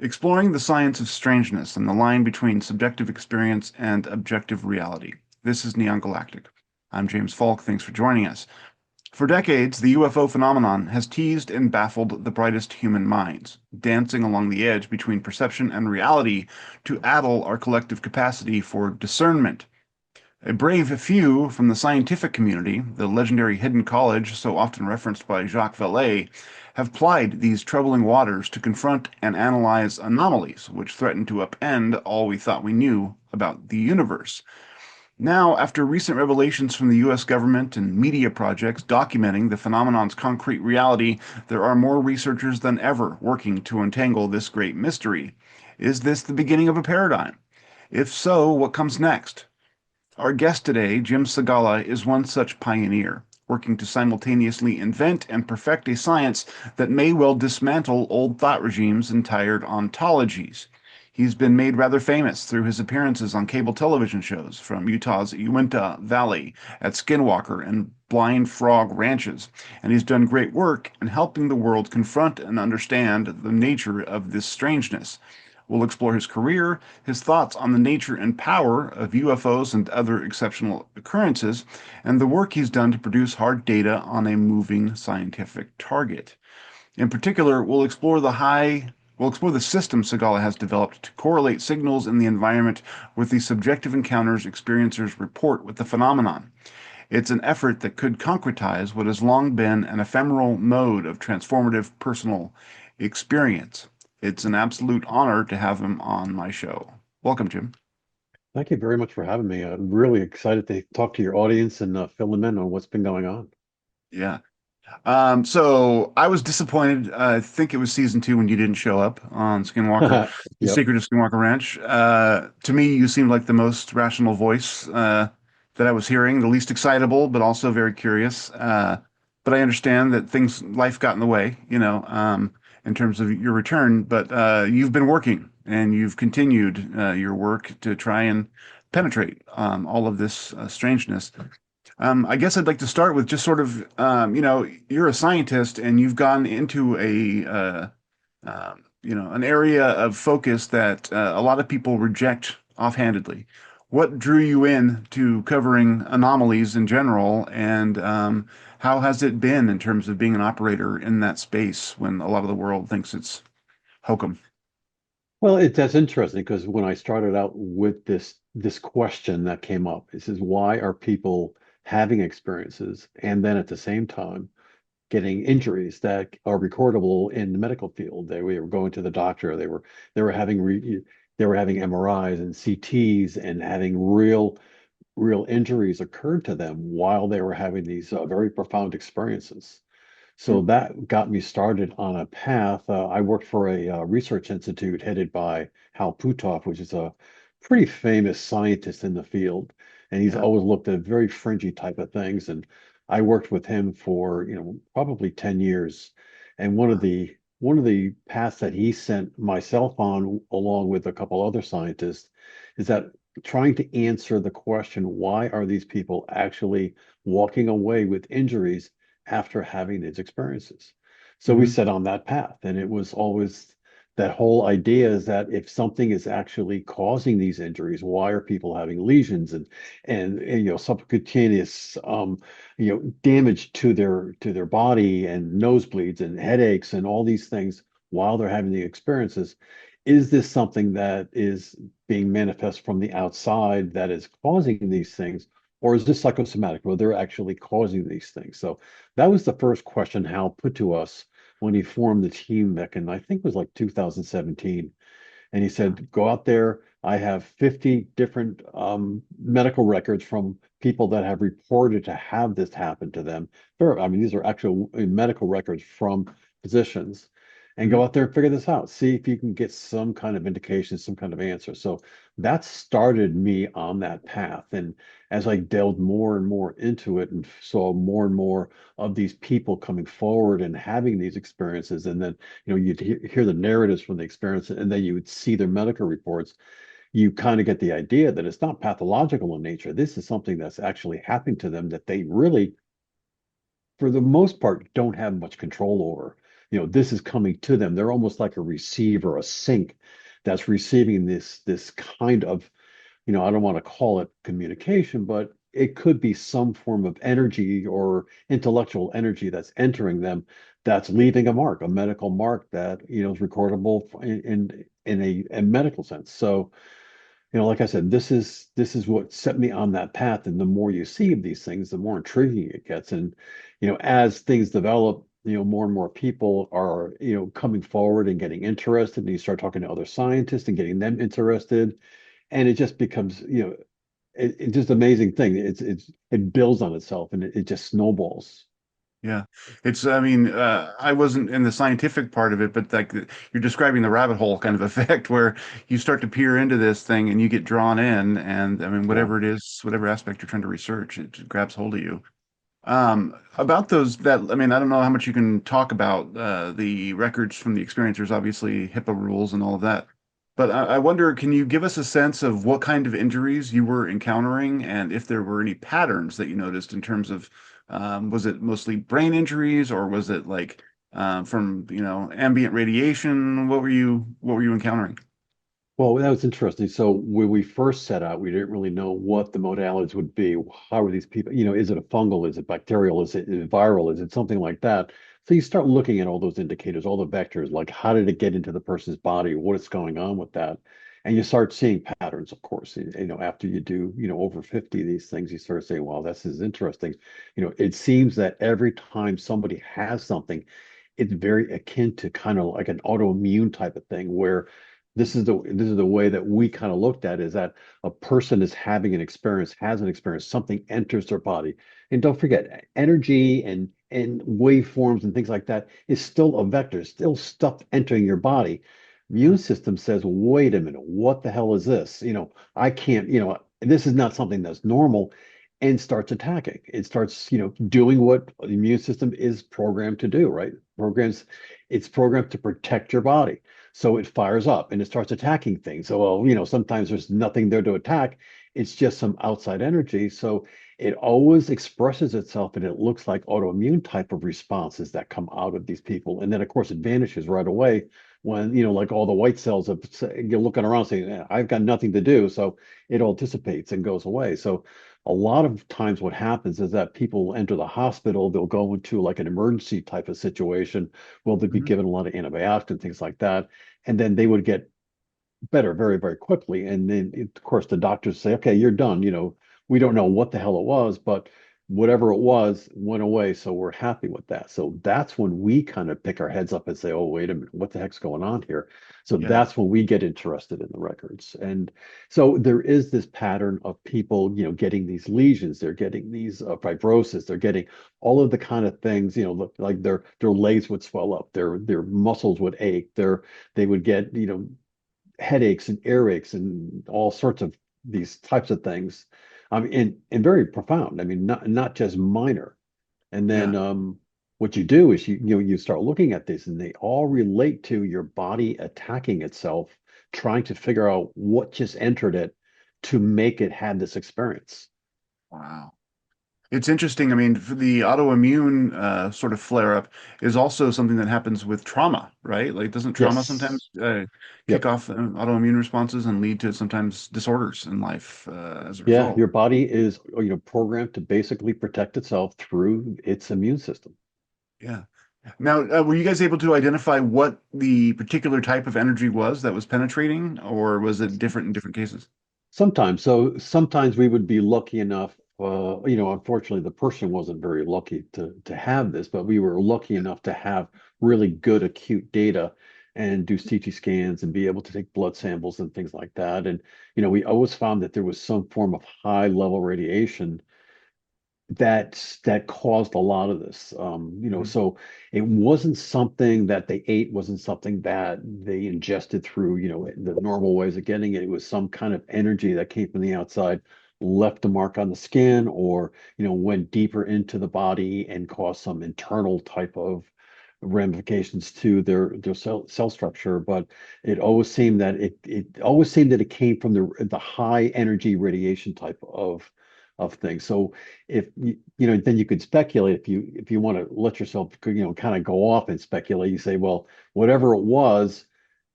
exploring the science of strangeness and the line between subjective experience and objective reality. This is Neon Galactic. I'm James Falk. Thanks for joining us. For decades, the UFO phenomenon has teased and baffled the brightest human minds, dancing along the edge between perception and reality to addle our collective capacity for discernment. A brave few from the scientific community, the legendary Hidden College so often referenced by Jacques Vallée, have plied these troubling waters to confront and analyze anomalies which threaten to upend all we thought we knew about the universe. Now, after recent revelations from the US government and media projects documenting the phenomenon's concrete reality, there are more researchers than ever working to untangle this great mystery. Is this the beginning of a paradigm? If so, what comes next? Our guest today, Jim Segala, is one such pioneer, working to simultaneously invent and perfect a science that may well dismantle old thought regimes and tired ontologies. He's been made rather famous through his appearances on cable television shows from Utah's Uinta Valley at Skinwalker and Blind Frog Ranches, and he's done great work in helping the world confront and understand the nature of this strangeness. We'll explore his career, his thoughts on the nature and power of UFOs and other exceptional occurrences, and the work he's done to produce hard data on a moving scientific target. In particular, we'll explore the system Segala has developed to correlate signals in the environment with the subjective encounters experiencers report with the phenomenon. It's an effort that could concretize what has long been an ephemeral mode of transformative personal experience. It's an absolute honor to have him on my show. Welcome, Jim. Thank you very much for having me. I'm really excited to talk to your audience and fill them in on what's been going on. Yeah. So I was disappointed. I think it was season 2 when you didn't show up on Skinwalker, The Yep. Secret of Skinwalker Ranch. To me, you seemed like the most rational voice that I was hearing, the least excitable, but also very curious. But I understand that life got in the way, in terms of your return. But you've been working and you've continued your work to try and penetrate all of this strangeness. I guess I'd like to start with just sort of, you're a scientist and you've gone into an area of focus that a lot of people reject offhandedly. What drew you in to covering anomalies in general, and how has it been in terms of being an operator in that space when a lot of the world thinks it's hokum? Well, that's interesting because when I started out with this question that came up, it says, why are people having experiences and then at the same time getting injuries that are recordable in the medical field? They were going to the doctor, they were having they were having MRIs and CTs and having real injuries occurred to them while they were having these very profound experiences. So that got me started on a path. I worked for a research institute headed by Hal Puthoff, which is a pretty famous scientist in the field, and he's Yeah. always looked at very fringy type of things. And I worked with him for, probably 10 years. And one of the paths that he sent myself on, along with a couple other scientists, is that trying to answer the question, why are these people actually walking away with injuries after having these experiences? So we Hmm. set on that path, and it was always that whole idea is that if something is actually causing these injuries, why are people having lesions and subcutaneous damage to their body and nosebleeds and headaches and all these things while they're having the experiences? Is this something that is being manifest from the outside that is causing these things? Or is this psychosomatic, where they're actually causing these things? So that was the first question Hal put to us when he formed the team back in, I think it was like 2017. And he said, go out there. I have 50 different medical records from people that have reported to have this happen to them. I mean, these are actual medical records from physicians. And Hmm. go out there and figure this out. See if you can get some kind of indication, some kind of answer. So that started me on that path. And as I delved more and more into it and saw more and more of these people coming forward and having these experiences, and then you'd hear the narratives from the experience, and then you would see their medical reports, you kind of get the idea that it's not pathological in nature. This is something that's actually happening to them that they really, for the most part, don't have much control over. this is coming to them. They're almost like a receiver, a sink that's receiving this kind of, I don't want to call it communication, but it could be some form of energy or intellectual energy that's entering them, that's leaving a mark, a medical mark that, is recordable in a medical sense. So, like I said, this is what set me on that path. And the more you see of these things, the more intriguing it gets. And, as things develop, more and more people are, coming forward and getting interested. And you start talking to other scientists and getting them interested. And it just becomes, it's just an amazing thing. It builds on itself and it just snowballs. Yeah. I mean, I wasn't in the scientific part of it, but like you're describing the rabbit hole kind of effect where you start to peer into this thing and you get drawn in. And I mean, Yeah. whatever it is, whatever aspect you're trying to research, it grabs hold of you. About those I mean, I don't know how much you can talk about the records from the experiencers, obviously HIPAA rules and all of that. But I wonder, can you give us a sense of what kind of injuries you were encountering and if there were any patterns that you noticed in terms of, was it mostly brain injuries or was it like from, ambient radiation? What were you encountering? Well, that was interesting. So when we first set out, we didn't really know what the modalities would be. How are these people, is it a fungal? Is it bacterial? Is it viral? Is it something like that? So you start looking at all those indicators, all the vectors, like how did it get into the person's body? What is going on with that? And you start seeing patterns, of course. After you do, over 50 of these things, you start saying, wow, this is interesting. It seems that every time somebody has something, it's very akin to kind of like an autoimmune type of thing where this is the way that we kind of looked at it, is that a person is having an experience, has an experience, something enters their body. And don't forget, energy and waveforms and things like that is still a vector, still stuff entering your body. Immune system says, wait a minute, what the hell is this? I can't, this is not something that's normal, and starts attacking. It starts, doing what the immune system is programmed to do, right? It's programmed to protect your body. So it fires up and it starts attacking things. So, well, sometimes there's nothing there to attack. It's just some outside energy. So it always expresses itself and it looks like autoimmune type of responses that come out of these people. And then, of course, it vanishes right away when, like all the white cells of you're looking around saying, I've got nothing to do. So it all dissipates and goes away. So a lot of times what happens is that people enter the hospital, they'll go into like an emergency type of situation. Well, they'd be Mhm. given a lot of antibiotics and things like that, and then they would get better very, very quickly. And then, of course, the doctors say, okay, you're done. We don't know what the hell it was, but whatever it was went away. So we're happy with that. So that's when we kind of pick our heads up and say, oh, wait a minute, what the heck's going on here? So Yeah. that's when we get interested in the records. And so there is this pattern of people, getting these lesions, they're getting these fibrosis, they're getting all of the kind of things, like their legs would swell up, their muscles would ache, they would get, headaches and earaches and all sorts of these types of things. And very profound. I mean, not just minor. And then Yeah. what you do is you start looking at this, and they all relate to your body attacking itself, trying to figure out what just entered it to make it have this experience. Wow. It's interesting. I mean, for the autoimmune sort of flare up is also something that happens with trauma, right? Like, doesn't trauma Yes. sometimes kick Yep. off autoimmune responses and lead to sometimes disorders in life as a Yeah, result? your body is, programmed to basically protect itself through its immune system. Yeah. Now, were you guys able to identify what the particular type of energy was that was penetrating, or was it different in different cases? Sometimes. So sometimes we would be lucky enough, unfortunately the person wasn't very lucky to have this, but we were lucky enough to have really good acute data and do CT scans and be able to take blood samples and things like that. And, we always found that there was some form of high level radiation that caused a lot of this. Mhm. So it wasn't something that they ate, wasn't something that they ingested through, the normal ways of getting it. It was some kind of energy that came from the outside, left a mark on the skin, or, went deeper into the body and caused some internal type of ramifications to their cell structure. But it always seemed that it always seemed that it came from the high energy radiation type of of things. So if then you could speculate if you want to let yourself, kind of go off and speculate. You say, well, whatever it was,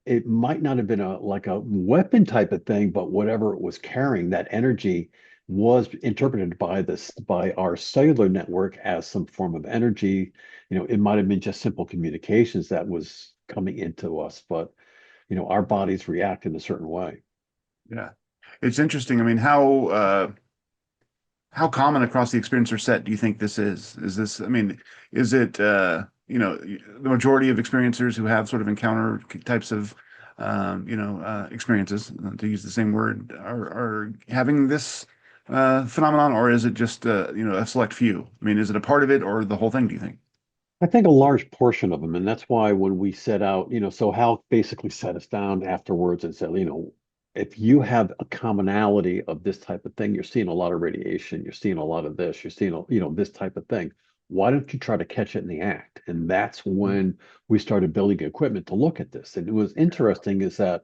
it might not have been a like a weapon type of thing, but whatever it was carrying, that energy was interpreted by our cellular network as some form of energy. It might have been just simple communications that was coming into us, but our bodies react in a certain way. Yeah. It's interesting. I mean, how common across the experiencer set do you think this is? Is this, I mean, is it, the majority of experiencers who have sort of encounter types of, experiences, to use the same word, are having this phenomenon, or is it just, a select few? I mean, is it a part of it or the whole thing, do you think? I think a large portion of them, and that's why when we set out, so Hal basically set us down afterwards and said, if you have a commonality of this type of thing, you're seeing a lot of radiation, you're seeing a lot of this, you're seeing, this type of thing. Why don't you try to catch it in the act? And that's when we started building equipment to look at this. And it was interesting is that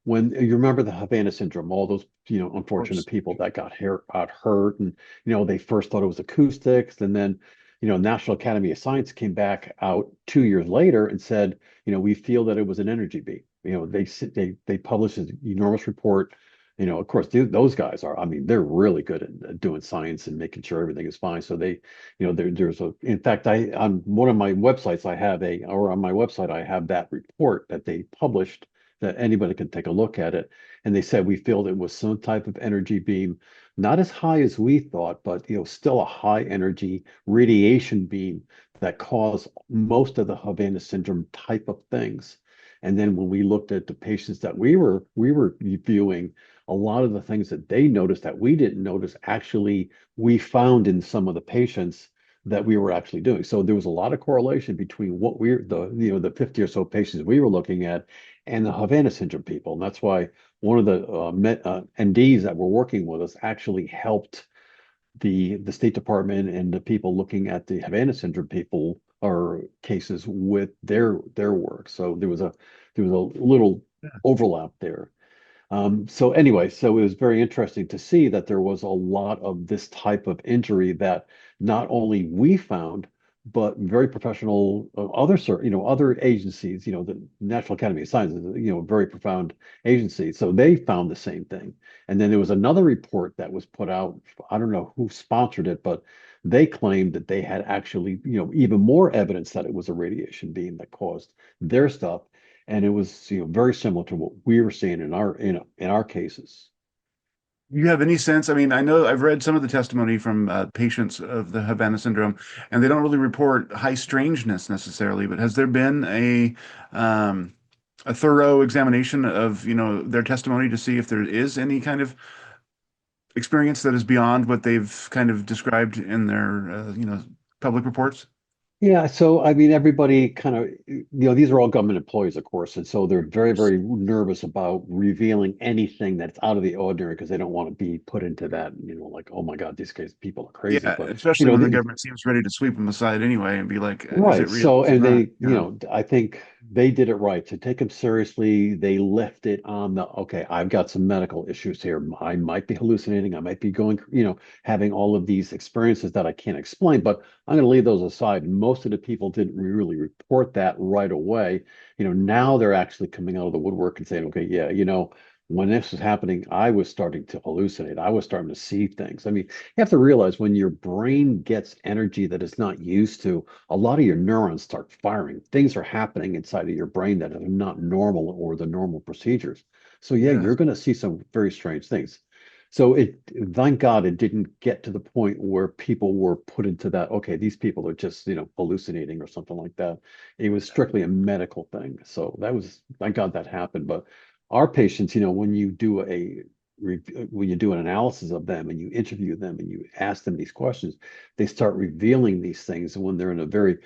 when you remember the Havana syndrome, all those, Of unfortunate course. people that got hurt, and they first thought it was acoustics, and then, National Academy of Science came back out 2 years later and said, we feel that it was an energy beam. They published an enormous report. Of course, those guys are, I mean, they're really good at doing science and making sure everything is fine. So there's in fact, on one of my websites, or on my website, I have that report that they published that anybody can take a look at it. And they said we feel it was some type of energy beam, not as high as we thought, but still a high energy radiation beam that caused most of the Havana syndrome type of things. And then when we looked at the patients that we were viewing, a lot of the things that they noticed that we didn't notice, actually we found in some of the patients that we were actually doing. So there was a lot of correlation between what the 50 or so patients we were looking at and the Havana syndrome people. And that's why one of the MDs that were working with us actually helped the State Department and the people looking at the Havana syndrome people or cases with their work. So there was a little overlap there. So anyway, so it was very interesting to see that there was a lot of this type of injury that not only we found, but very professional other agencies, the National Academy of Sciences, very profound agency. So they found the same thing. And then there was another report that was put out. I don't know who sponsored it, but they claimed that they had actually, even more evidence that it was a radiation beam that caused their stuff, and it was very similar to what we were seeing in our cases. Do you have any sense? I mean, I know I've read some of the testimony from patients of the Havana syndrome, and they don't really report high strangeness necessarily, but has there been a thorough examination of, their testimony to see if there is any kind of experience that is beyond what they've kind of described in their, public reports? Yeah, so I mean, everybody kind of, these are all government employees, of course, and so they're very, very nervous about revealing anything that's out of the ordinary because they don't want to be put into that, like, oh my God, these guys, people are crazy. Yeah, But especially when the government seems ready to sweep them aside anyway and be like, is it right. real? So, Is it and not? they, I think they did it right to take them seriously. They left it on okay, I've got some medical issues here. I might be hallucinating. I might be going, having all of these experiences that I can't explain, but I'm going to leave those aside. Most of the people didn't really report that right away. Now they're actually coming out of the woodwork and saying, okay, yeah, when this was happening, I was starting to hallucinate. I was starting to see things. I mean, you have to realize when your brain gets energy that it's not used to, a lot of your neurons start firing. Things are happening inside of your brain that are not normal or the normal procedures. So yeah, Yeah. you're going to see some very strange things. So thank God it didn't get to the point where people were put into that, okay, these people are just, hallucinating or something like that. It was strictly a medical thing. So thank God that happened. But our patients, when you do an analysis of them and you interview them and you ask them these questions, they start revealing these things. And when they're in a very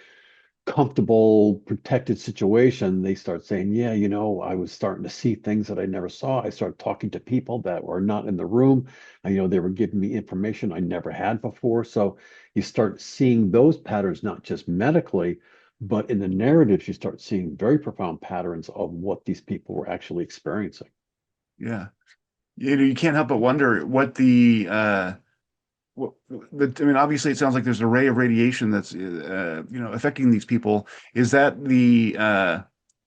comfortable, protected situation, they start saying, yeah, I was starting to see things that I never saw. I started talking to people that were not in the room. They were giving me information I never had before. So you start seeing those patterns, not just medically, but in the narratives, you start seeing very profound patterns of what these people were actually experiencing. Yeah. You can't help but wonder what the Well, I mean, obviously, it sounds like there's an array of radiation that's, affecting these people. Is that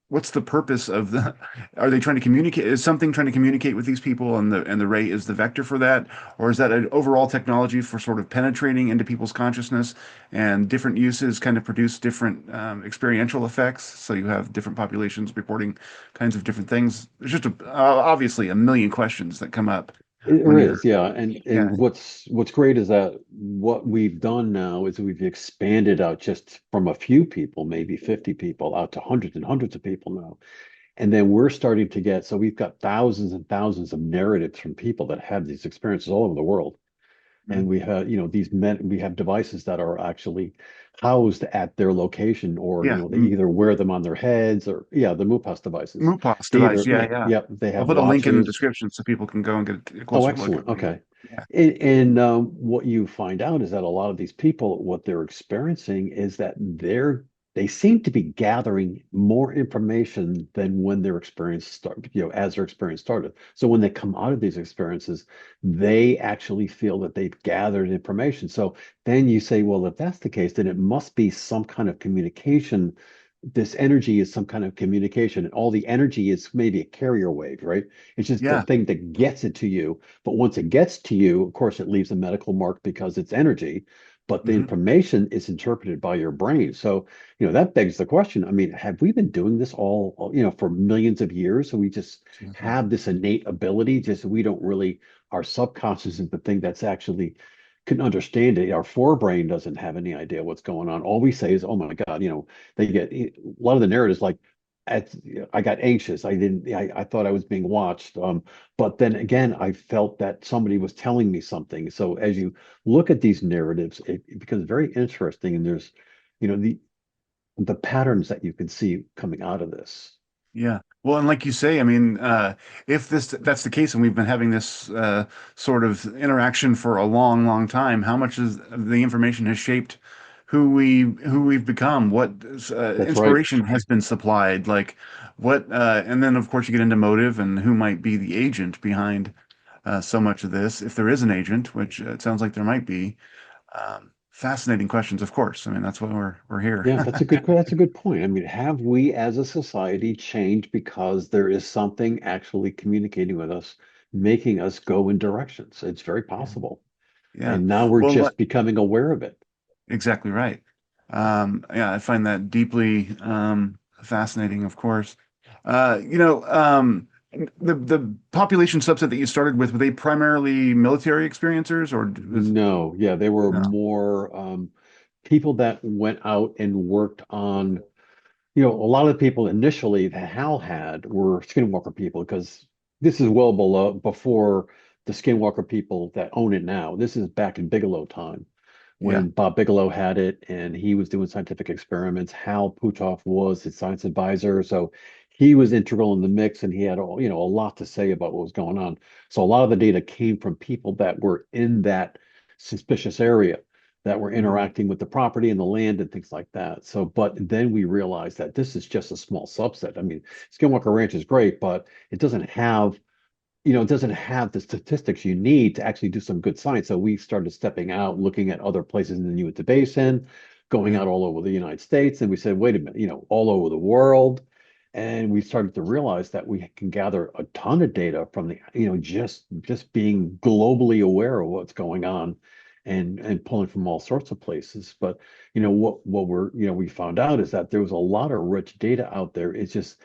what's the purpose of the, are they trying to communicate? Is something trying to communicate with these people and the ray is the vector for that? Or is that an overall technology for sort of penetrating into people's consciousness and different uses kind of produce different experiential effects? So you have different populations reporting kinds of different things. There's just obviously a million questions that come up There when you're, is, yeah. And yeah. what's great is that what we've done now is we've expanded out just from a few people, maybe 50 people, out to hundreds and hundreds of people now. And then we're starting to get, so we've got thousands and thousands of narratives from people that have these experiences all over the world. And we have, we have devices that are actually housed at their location, or, Yeah. they either wear them on their heads, or, yeah, the MUPAS devices. MUPAS They device. either, Yeah, yeah, yeah. yep, they I'll have put a link in the watches. description so people can go and get a Oh, closer look at excellent. what you. Okay. Yeah. And what you find out is that a lot of these people, what they're experiencing is that they seem to be gathering more information than when their experience started, as their experience started. So when they come out of these experiences, they actually feel that they've gathered information. So then you say, well, if that's the case, then it must be some kind of communication. This energy is some kind of communication, and all the energy is maybe a carrier wave, right? It's just the Yeah. thing that gets it to you. But once it gets to you, of course, it leaves a medical mark because it's energy, but the Hmm. information is interpreted by your brain. So, that begs the question. I mean, have we been doing this for millions of years? So we just have this innate ability, just we don't really, our subconscious is the thing that's actually can understand it. Our forebrain doesn't have any idea what's going on. All we say is, "Oh my God," they get a lot of the narratives like, at, I got anxious. I thought I was being watched. But then again, I felt that somebody was telling me something. So as you look at these narratives, it becomes very interesting. And there's, you know, the patterns that you can see coming out of this. Yeah. Well, and like you say, I mean, if that's the case, and we've been having this sort of interaction for a long, long time, how much is the information has shaped who we've become? What That's right. inspiration has been supplied? Like what, and then of course you get into motive and who might be the agent behind so much of this, if there is an agent, which it sounds like there might be. Fascinating questions, of course. I mean, that's why we're here. Yeah, that's a good point. I mean, have we as a society changed because there is something actually communicating with us, making us go in directions? It's very Yeah. possible. Yeah. And now we're Well, just becoming aware of it. exactly right. Yeah, I find that deeply fascinating, of course. The population subset that you started with, were they primarily military experiencers or was No, yeah, they were no? more people that went out and worked on, a lot of the people initially that Hal had were skinwalker people because this is well below before the skinwalker people that own it now. This is back in Bigelow time Yeah. when Bob Bigelow had it and he was doing scientific experiments. Hal Puthoff was his science advisor. So he was integral in the mix and he had a lot to say about what was going on. So a lot of the data came from people that were in that suspicious area that were Mhm. interacting with the property and the land and things like that. So, but then we realized that this is just a small subset. I mean, Skinwalker Ranch is great, but it doesn't have the statistics you need to actually do some good science. So we started stepping out, looking at other places in the Uinta Basin, going Right. out all over the United States, and we said, wait a minute, all over the world. And we started to realize that we can gather a ton of data from just being globally aware of what's going on and pulling from all sorts of places. But we found out is that there was a lot of rich data out there. It's just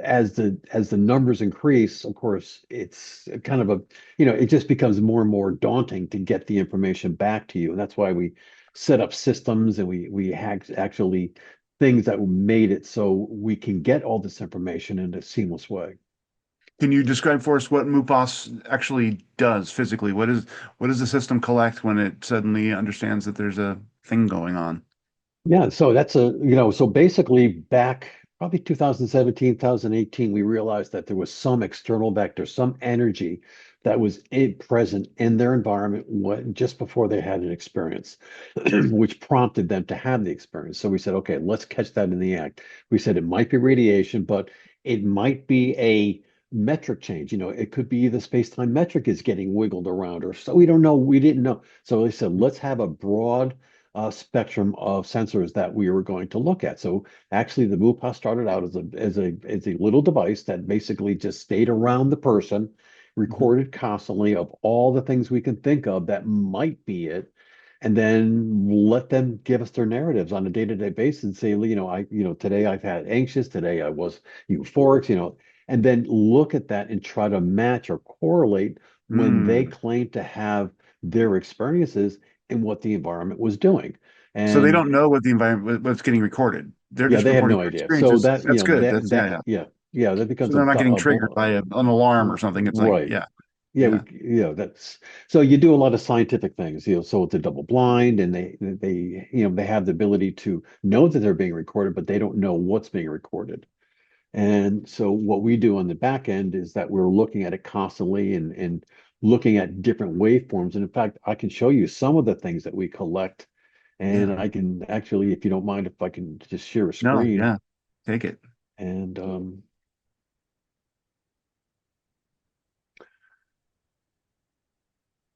as the numbers increase, of course, it's kind of it just becomes more and more daunting to get the information back to you. And that's why we set up systems and we had actually things that made it so we can get all this information in a seamless way. Can you describe for us what MUPAS actually does physically? What does the system collect when it suddenly understands that there's a thing going on? Yeah, so so basically back probably 2017, 2018, we realized that there was some external vector, some energy that was present in their environment just before they had an experience, which prompted them to have the experience. So we said, okay, let's catch that in the act. We said it might be radiation, but it might be a metric change. It could be the space-time metric is getting wiggled around, or so we don't know. We didn't know. So they said, let's have a broad spectrum of sensors that we were going to look at. So actually, the MUPA started out as a little device that basically just stayed around the person, Mhm. recorded constantly of all the things we can think of that might be it, and then let them give us their narratives on a day-to-day basis and say, today I've had anxious, today I was euphoric, and then look at that and try to match or correlate when they Mm. claim to have their experiences and what the environment was doing. So they And don't know what the environment, what's getting recorded. They're yeah, just they have reporting no their idea. So experiences. that, That's good. that That's yeah, that yeah. yeah, that So becomes they're not getting triggered by an alarm or something. It's like, right. yeah, Yeah, yeah, that's so you do a lot of scientific things, so it's a double blind, and they have the ability to know that they're being recorded, but they don't know what's being recorded. And so what we do on the back end is that we're looking at it constantly and looking at different waveforms. And in fact, I can show you some of the things that we collect. yeah. And I can actually, if you don't mind, if I can just share a No, screen. yeah. Take it. And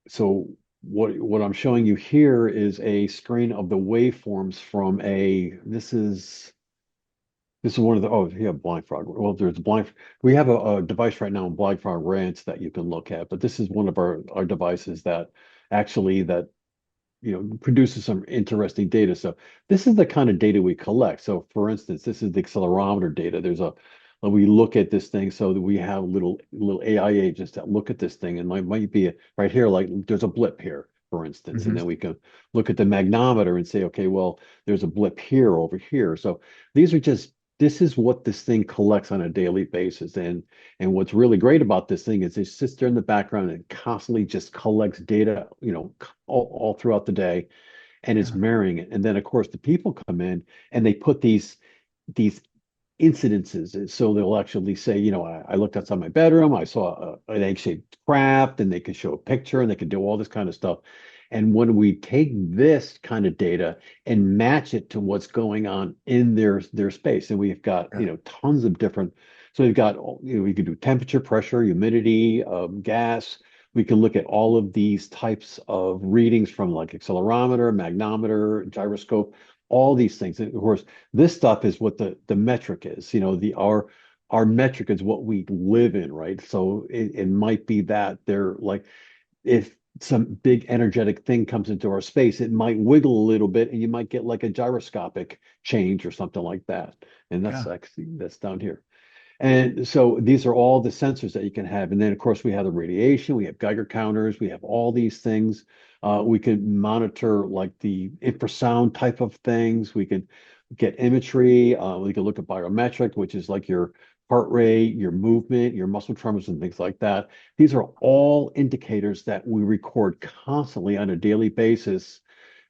so what I'm showing you here is a screen of the waveforms from this is one of the, oh, yeah, Blind Frog. Well, we have a device right now in Blind Frog Ranch that you can look at, but this is one of our devices that actually produces some interesting data. So this is the kind of data we collect. So for instance, this is the accelerometer data. We look at this thing so that we have little AI agents that look at this thing, and might be right here, like there's a blip here, for instance, and Hmm. then we can look at the magnometer and say, okay, well, there's a blip here over here. So these are just this is what this thing collects on a daily basis. And what's really great about this thing is it sits there in the background and constantly just collects data, all throughout the day, and it's Yeah. marrying it. And then of course the people come in and they put these incidences. And so they'll actually say, I looked outside my bedroom, I saw an egg-shaped craft, and they can show a picture and they can do all this kind of stuff. And when we take this kind of data and match it to what's going on in their space, and we've got, Yeah. tons of different, so we've got, we can do temperature, pressure, humidity, gas. We can look at all of these types of readings from like accelerometer, magnometer, gyroscope, all these things. And of course, this stuff is what the metric is. The our metric is what we live in, right? So it might be that they're like if some big energetic thing comes into our space, it might wiggle a little bit, and you might get like a gyroscopic change or something like that. And Yeah. that's down here. And so these are all the sensors that you can have. And then, of course, we have the radiation, we have Geiger counters, we have all these things. We can monitor like the infrasound type of things. We can get imagery. We can look at biometric, which is like your heart rate, your movement, your muscle tremors, and things like that. These are all indicators that we record constantly on a daily basis.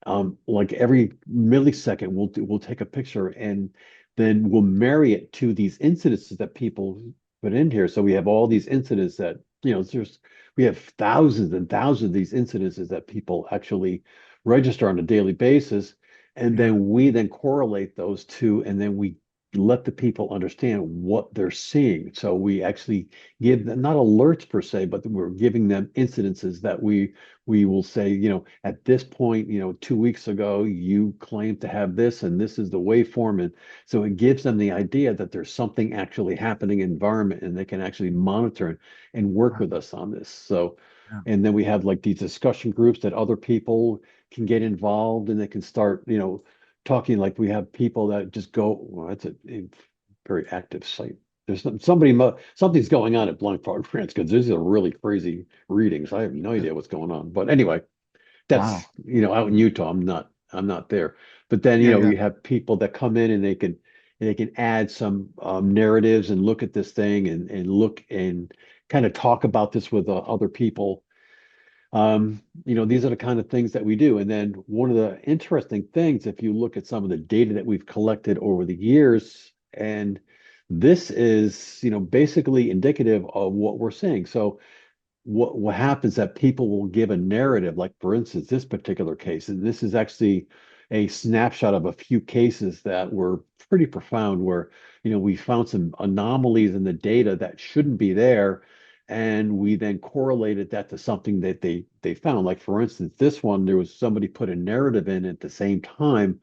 Like every millisecond, we'll take a picture and then we'll marry it to these incidences that people put in here. So we have all these incidents that, we have thousands and thousands of these incidences that people actually register on a daily basis. And Yeah. then we then correlate those two, and then we let the people understand what they're seeing. So we actually give them not alerts per se, but we're giving them incidences that we will say, at this point, 2 weeks ago, you claimed to have this, and this is the waveform. And so it gives them the idea that there's something actually happening in the environment, and they can actually monitor and work Wow. with us on this. So, Yeah. and then we have like these discussion groups that other people can get involved, and they can start, talking. Like we have people that just go, well, that's a very active site. There's something's going on at Blind Frog Ranch because these are really crazy readings. I have no Yeah. idea what's going on. But anyway, Wow. that's out in Utah. I'm not there. But then Yeah. Yeah. you have people that come in and they can add some narratives and look at this thing and look and kind of talk about this with other people. These are the kind of things that we do. And then one of the interesting things, if you look at some of the data that we've collected over the years, and this is, basically indicative of what we're seeing. So what happens that people will give a narrative, like for instance, this particular case, and this is actually a snapshot of a few cases that were pretty profound where, we found some anomalies in the data that shouldn't be there. And we then correlated that to something that they found. Like for instance, this one, there was somebody put a narrative in at the same time.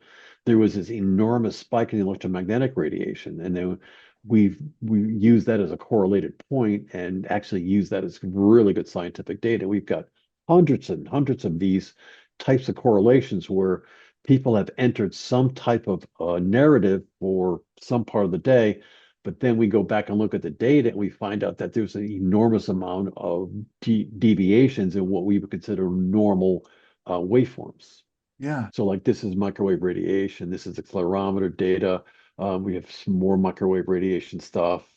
There was this enormous spike in electromagnetic radiation. And then we use that as a correlated point and actually use that as really good scientific data. We've got hundreds and hundreds of these types of correlations where people have entered some type of narrative for some part of the day, but then we go back and look at the data and we find out that there's an enormous amount of deviations in what we would consider normal waveforms. Yeah. So like this is microwave radiation, this is the accelerometer data. We have some more microwave radiation stuff,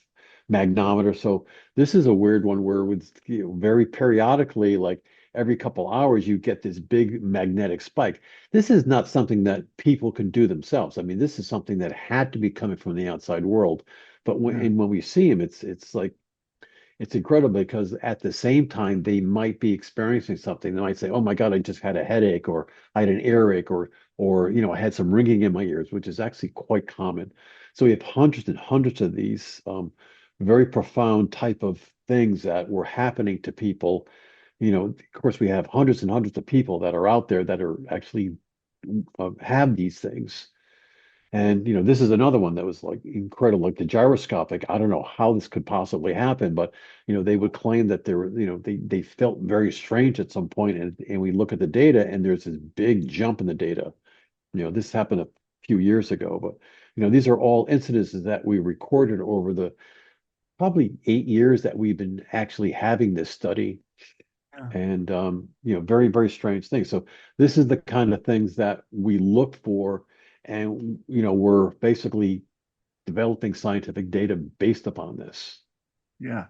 magnometer. So this is a weird one where with very periodically, like every couple hours, you get this big magnetic spike. This is not something that people can do themselves. I mean, this is something that had to be coming from the outside world. But when Yeah. and when we see them, it's like it's incredible because at the same time they might be experiencing something. They might say, "Oh my God, I just had a headache," or "I had an earache," or I had some ringing in my ears, which is actually quite common. So we have hundreds and hundreds of these very profound type of things that were happening to people. Of course, we have hundreds and hundreds of people that are out there that are actually have these things. And this is another one that was like incredible, like the gyroscopic. I don't know how this could possibly happen, but they would claim that they were, they felt very strange at some point, and we look at the data, and there's this big jump in the data. This happened a few years ago, but these are all incidences that we recorded over the probably 8 years that we've been actually having this study, Yeah. and very, very strange things. So this is the kind of things that we look for, and we're basically developing scientific data based upon this. Yeah.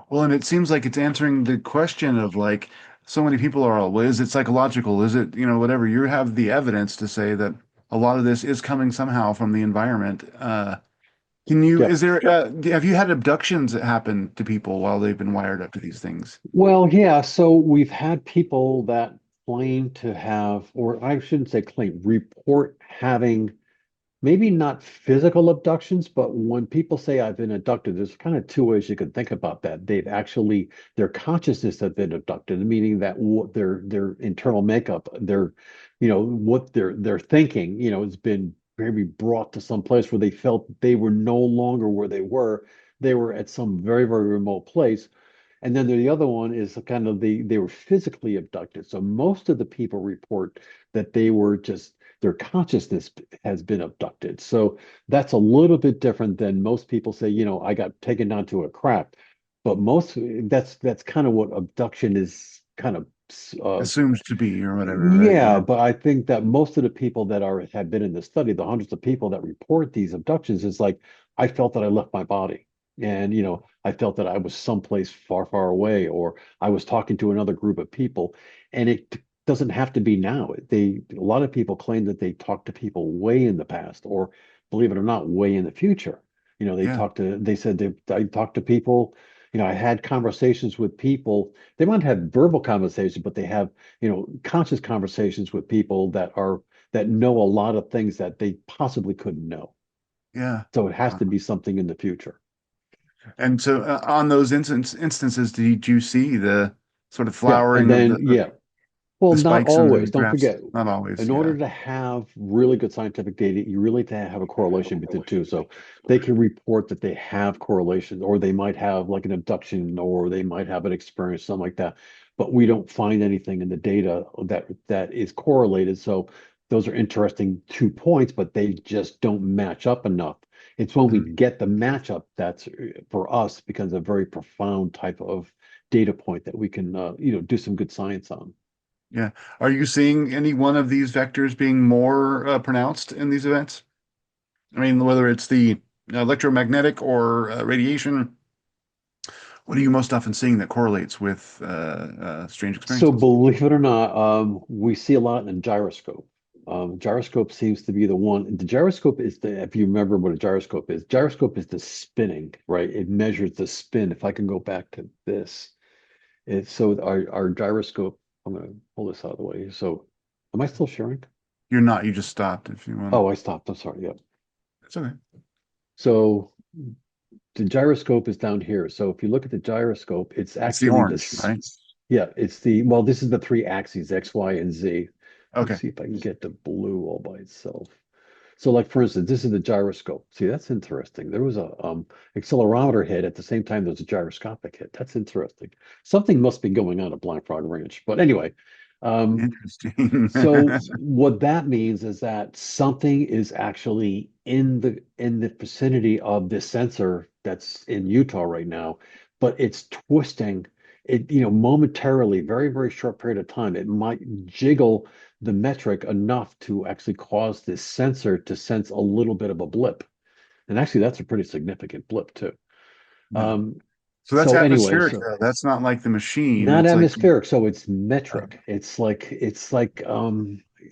Well, and it seems like it's answering the question of like so many people are, well, is it psychological? Is it, whatever? You have the evidence to say that a lot of this is coming somehow from the environment. Yeah. Is there, have you had abductions that happen to people while they've been wired up to these things? Well, yeah. So we've had people that claim to have, or I shouldn't say claim, report having maybe not physical abductions, but when people say I've been abducted, there's kind of two ways you can think about that. Their consciousness have been abducted, meaning that what their internal makeup, what they're thinking, has been maybe brought to some place where they felt they were no longer where they were. They were at some very, very remote place. And then the other one is kind of they were physically abducted. So most of the people report that they were just their consciousness has been abducted. So that's a little bit different than most people say, I got taken down to a crack. But that's kind of what abduction is kind of Assumes to be or whatever, right? yeah, Yeah. but I think that most of the people that have been in the study, the hundreds of people that report these abductions, is like, I felt that I left my body. And, I felt that I was someplace far, far away, or I was talking to another group of people. And it doesn't have to be now. A lot of people claim that they talked to people way in the past, or believe it or not, way in the future. Yeah. They said I talked to people, I had conversations with people. They might have verbal conversations, but they have conscious conversations with people that know a lot of things that they possibly couldn't know. Yeah. So it has Wow. to be something in the future. And so on those instances, did you see the sort of Yeah. And flowering of then, yeah. Well, the not spikes and the always. Don't graphs? forget, Not always. in Yeah. order to have really good scientific data, you really have a correlation between the two. So they can report that they have correlation, or they might have like an abduction, or they might have an experience, something like that. But we don't find anything in the data that is correlated. So those are interesting 2 points, but they just don't match up enough. It's when we Mhm. get the matchup that's for us becomes a very profound type of data point that we can do some good science on. Yeah. Are you seeing any one of these vectors being more pronounced in these events? I mean, whether it's the electromagnetic or radiation, what are you most often seeing that correlates with strange So experiences? believe it or not, we see a lot in gyroscope. Gyroscope seems to be the one. The gyroscope is if you remember what a gyroscope is the spinning, right? It measures the spin. If I can go back to this, so our gyroscope, I'm going to pull this out of the way. So am I still sharing? You're not, you just stopped if you want to. Oh, I stopped. I'm sorry. Yeah. It's okay. So the gyroscope is down here. So if you look at the gyroscope, it's It's the actually orange, this. right? Yeah, it's the, well, this is the three axes, X, Y, and Z. Let me Okay. see if I can get the blue all by itself. So like for instance, this is the gyroscope. See, that's interesting. There was a accelerometer hit at the same time there was a gyroscopic hit. That's interesting. Something must be going on at Black Frog Ranch. But anyway, um, Interesting. so what that means is that something is actually in the vicinity of this sensor that's in Utah right now, but it's twisting it, momentarily, very, very short period of time. It might jiggle the metric enough to actually cause this sensor to sense a little bit of a blip. And actually, that's a pretty significant blip too. Yeah. Um, So that's so anyway, atmospheric so though. That's not like the machine. not It's like atmospheric, so it's uh, metric. It's like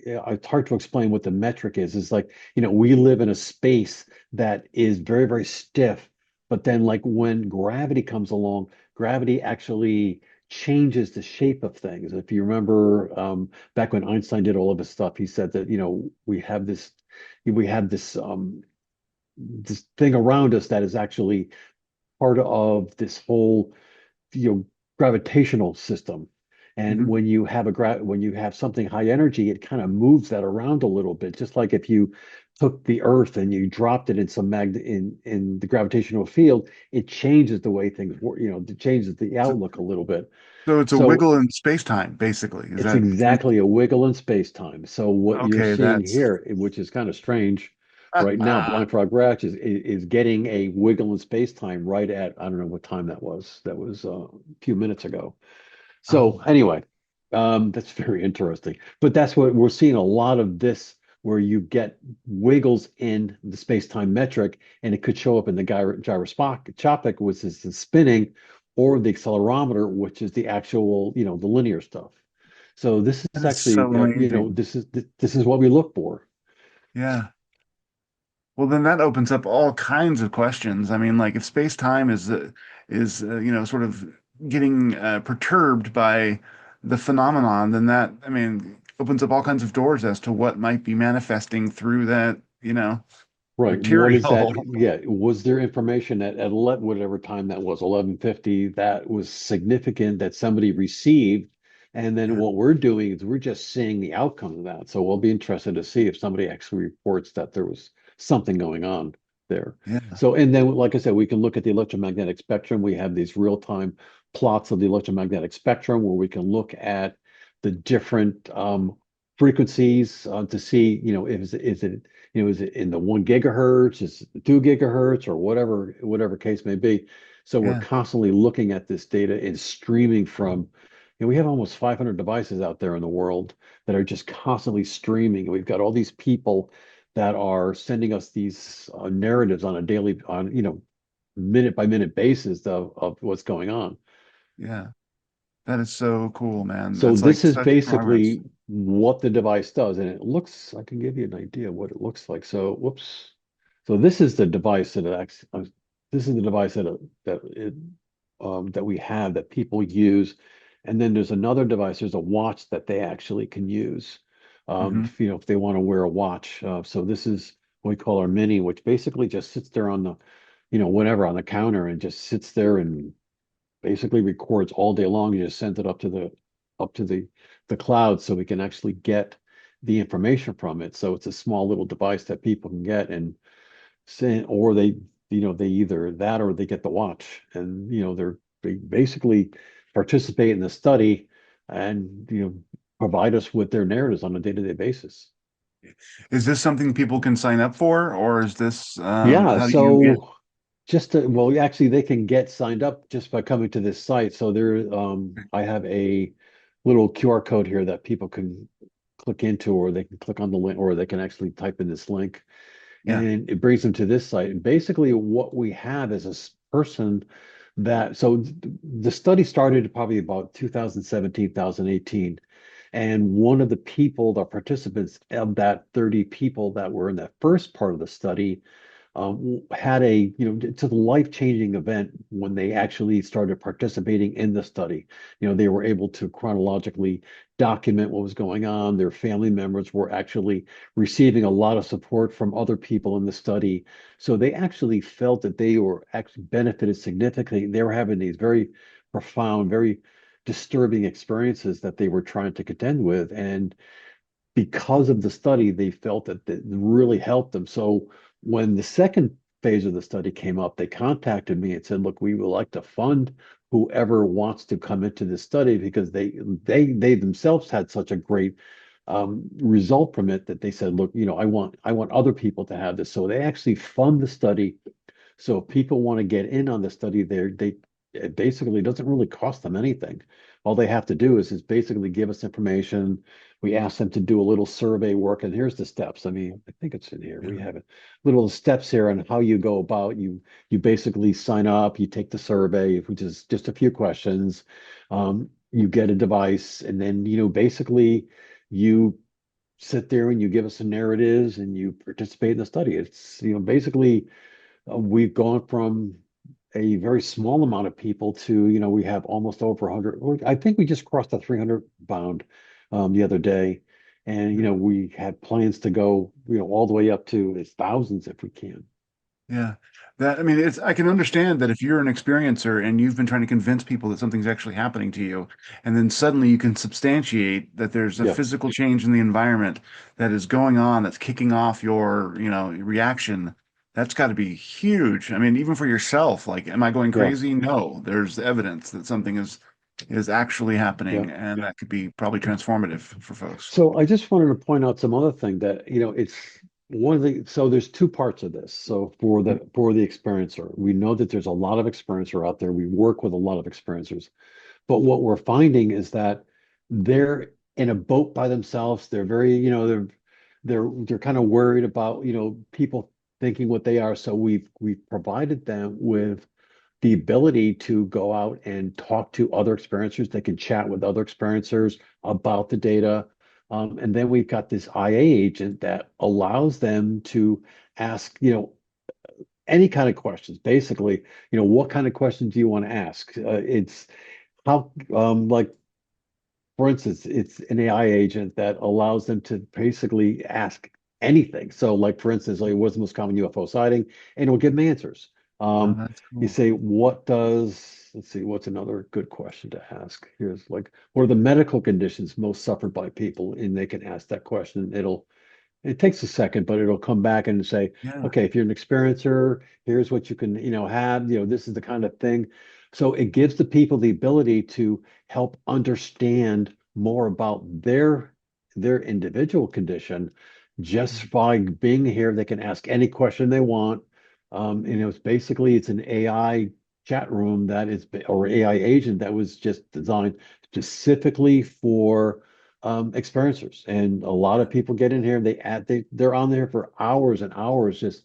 yeah, it's hard to explain what the metric is. It's like, we live in a space that is very, very stiff, but then like when gravity comes along, gravity actually changes the shape of things. If you remember back when Einstein did all of his stuff, he said that, we have this thing around us that is actually part of this whole you know gravitational system. And mhm. when you have something high energy, it kind of moves that around a little bit, just like if you took the earth and you dropped it in some in the gravitational field, it changes the way things work, it changes the So, outlook a little bit. so it's a So wiggle in space-time, basically. Is it's that exactly a wiggle in space-time. So what you're okay? seeing That's here, which is kind of strange right now, Blind Frog Ranch is getting a wiggle in space-time right at, I don't know what time that was. That was a few minutes ago. oh So wow. anyway, that's very interesting. But that's what we're seeing, a lot of this where you get wiggles in the space-time metric, and it could show up in the gyroscopic, which is the spinning, or the accelerometer, which is the actual, the linear stuff. So this That is is actually, so amazing. this is what we look for. Yeah. Well, then that opens up all kinds of questions. I mean, like if space-time is sort of getting perturbed by the phenomenon, then that, I mean, opens up all kinds of doors as to what might be manifesting through that Right. What is that? material. Yeah. Was there information at whatever time that was, 11:50, that was significant that somebody received? And then Yeah. what we're doing is we're just seeing the outcome of that. So we'll be interested to see if somebody actually reports that there was something going on there. Yeah. So, and then, like I said, we can look at the electromagnetic spectrum. We have these real-time plots of the electromagnetic spectrum where we can look at the different frequencies to see, is it in the 1 gigahertz, is it the 2 gigahertz, or whatever case may be. So we're Yeah. constantly looking at this data and streaming from, we have almost 500 devices out there in the world that are just constantly streaming. And we've got all these people that are sending us these narratives on a daily, on, minute by minute basis of what's going on. Yeah. That is so cool, man. So That's this like is such progress. basically what the device does, and it looks, I can give you an idea of what it looks like. So, whoops. So this is the device that this is the device that we have that people use, and then there's another device. There's a watch that they actually can use, Hmm. if they want to wear a watch. So this is what we call our mini, which basically just sits there on the, whatever, on the counter, and just sits there and basically records all day long. You just send it up to the cloud so we can actually get the information from it. So it's a small little device that people can get and send, or they either that or they get the watch, and they basically participate in the study and provide us with their narratives on a day-to-day basis. Is this something people can sign up for, or is this Yeah, how do you get? well, actually, they can get signed up just by coming to this site. So I have a little QR code here that people can click into, or they can click on the link, or they can actually type in this link, Yeah. and it brings them to this site. And basically, what we have is person the study started probably about 2017, 2018. And one of the people, the participants of that 30 people that were in that first part of the study, had a, it's a life-changing event when they actually started participating in the study. They were able to chronologically document what was going on. Their family members were actually receiving a lot of support from other people in the study. So they actually felt that they were actually benefited significantly. They were having these very profound, very disturbing experiences that they were trying to contend with. And because of the study, they felt that it really helped them. So when the second phase of the study came up, they contacted me and said, "Look, we would like to fund whoever wants to come into this study because they themselves had such a great result from it that they said, look, I want other people to have this." So they actually fund the study. So if people want to get in on the study, they it basically doesn't really cost them anything. All they have to do is basically give us information. We ask them to do a little survey work, and here's the steps. I mean, I think it's in here. We Yeah. have it. Little steps here on how you go about. You basically sign up, you take the survey, which is just a few questions. You get a device, and then basically you sit there and you give us some narratives and you participate in the study. It's basically we've gone from a very small amount of people to, we have almost over 100. I think we just crossed the 300 bound the other day. And, we had plans to go, all the way up to thousands if we can. Yeah. That, I mean, I can understand that if you're an experiencer and you've been trying to convince people that something's actually happening to you, and then suddenly you can substantiate that there's a Yeah, physical change in the environment that is going on, that's kicking off your, reaction, that's got to be huge. I mean, even for yourself, like, am I going yeah, crazy? No, there's evidence that something is actually yeah. happening, and that could be probably transformative for folks. So I just wanted to point out some other thing that, it's one of the, so there's two parts of this. So for the experiencer, we know that there's a lot of experiencer out there. We work with a lot of experiencers. But what we're finding is that they're in a boat by themselves. They're very, they're kind of worried about, people thinking what they are. So we've provided them with the ability to go out and talk to other experiencers. They can chat with other experiencers about the data. And then we've got this IA agent that allows them to ask, any kind of questions. Basically, what kind of questions do you want to ask? It's how, like, for instance, it's an AI agent that allows them to basically ask anything. So, like, for instance, like, what's the most common UFO sighting? And it'll give them answers. Oh, Um, that's you cool. say, let's see, what's another good question to ask? Here's like, what are the medical conditions most suffered by people? And they can ask that question. It takes a second, but it'll come back and say, Yeah. okay, if you're an experiencer, here's what you can, have, this is the kind of thing. So it gives the people the ability to help understand more about their individual condition just by being here. They can ask any question they want. It's basically it's an AI chat room or AI agent that was just designed specifically for experiencers. And a lot of people get in here, they're on there for hours and hours, just,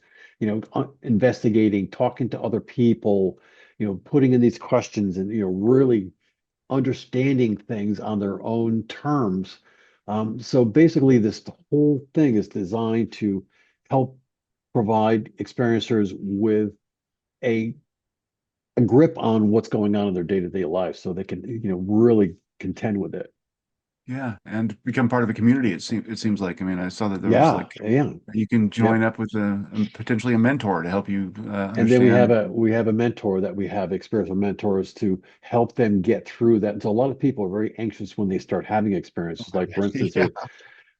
investigating, talking to other people, putting in these questions and, really understanding things on their own terms. So basically, this whole thing is designed to help provide experiencers with a, a grip on what's going on in their day-to-day life so they can, really contend with it. Yeah, and become part of a community. It seems like. I mean, I saw that there was Yeah, like yeah. you can join Yep. up with potentially a mentor to help you And then we have understand. a mentor that we have experiential mentors to help them get through that. And so a lot of people are very anxious when they start having experiences. Like, for instance, Yeah,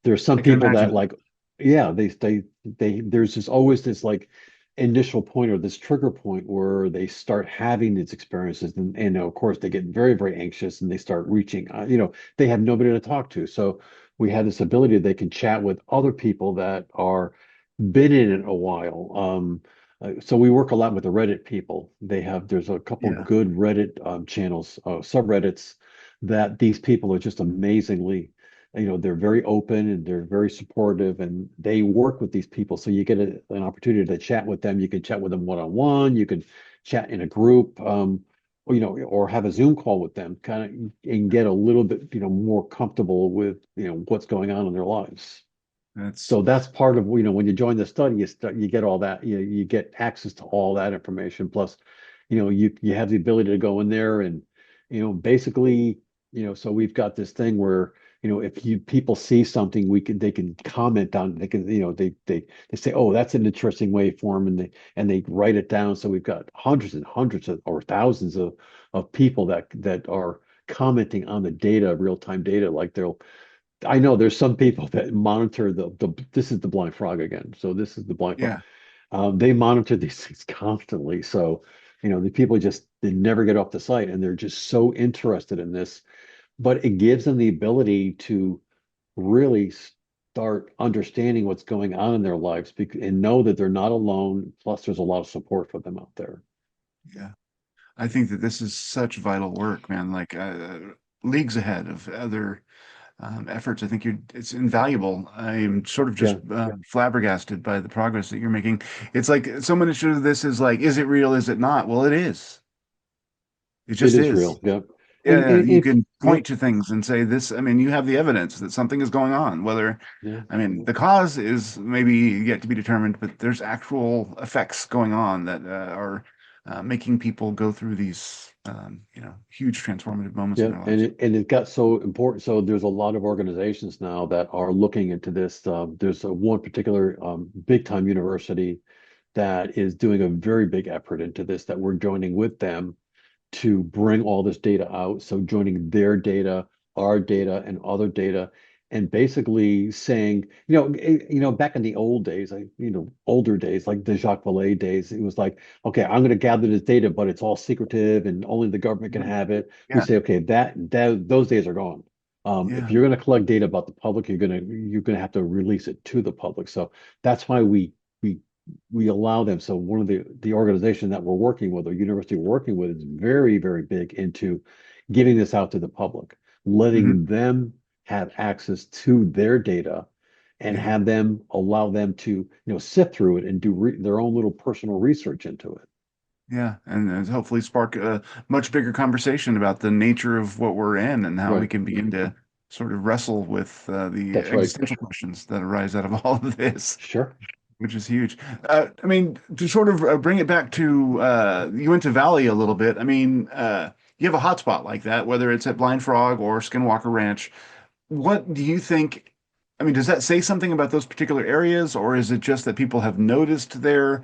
there's some I can people that, imagine. like, yeah, there's just always this, like, initial point or this trigger point where they start having these experiences, and of course they get very, very anxious and they start reaching, they have nobody to talk to. So we have this ability, they can chat with other people that are been in it a while. So we work a lot with the Reddit people. There's a couple Yeah, good Reddit channels, subreddits, that these people are just amazingly, they're very open and they're very supportive and they work with these people. So you get an opportunity to chat with them. You can chat with them one-on-one. You can chat in a group, or, or have a Zoom call with them, kind of, and get a little bit, more comfortable with, what's going on in their lives. That's So that's part of, when you join the study, you get all that, you get access to all that information. Plus, you have the ability to go in there and, basically, so we've got this thing where, if people see something, they can comment on, they can, they say, oh, that's an interesting waveform, and they write it down. So we've got hundreds and hundreds of, or thousands of people that are commenting on the data, real-time data. Like I know there's some people that monitor this is the blind frog again. So this is the blind frog. yeah, They monitor these things constantly. So, the people they never get off the site, and they're just so interested in this. But it gives them the ability to really start understanding what's going on in their lives and know that they're not alone. Plus, there's a lot of support for them out there. yeah. I think that this is such vital work, man. Like leagues ahead of other efforts. I think it's invaluable. I'm sort of just Yeah, flabbergasted by the progress that you're making. It's like so much of this is like, is it real? Is it not? Well, it is. It it just is is. real. Yeah. Yeah, yeah. You If, can yeah, point to things and say this. I mean, you have the evidence that something is going on. Whether, yeah. I mean, the cause is maybe yet to be determined, but there's actual effects going on that are making people go through these, huge transformative moments in Yeah, their and lives. it got so important. So there's a lot of organizations now that are looking into this. There's one particular big time university that is doing a very big effort into this that we're joining with them to bring all this data out. So joining their data, our data, and other data, and basically saying, back in the old days, older days, like the Jacques Vallée days, it was like, okay, I'm going to gather this data, but it's all secretive and only the government can Mhm. have it. We Yeah, say, okay, that those days are gone. If yeah, you're going to collect data about the public, you're gonna have to release it to the public. So that's why we we allow them. So one of the organization that we're working with, or university we're working with, is very, very big into giving this out to the public, hmm, letting them have access to their data and yeah, allow them to, sift through it and do their own little personal research into it. yeah, and hopefully spark a much bigger conversation about the nature of what we're in and how we Right. can begin to sort of wrestle with the That's right. existential questions that arise out of all of this, Sure. which is huge. I mean, to sort of bring it back to Uinta Valley a little bit. I mean, you have a hotspot like that, whether it's at Blind Frog or Skinwalker Ranch. What do you think? I mean, does that say something about those particular areas, or is it just that people have noticed there?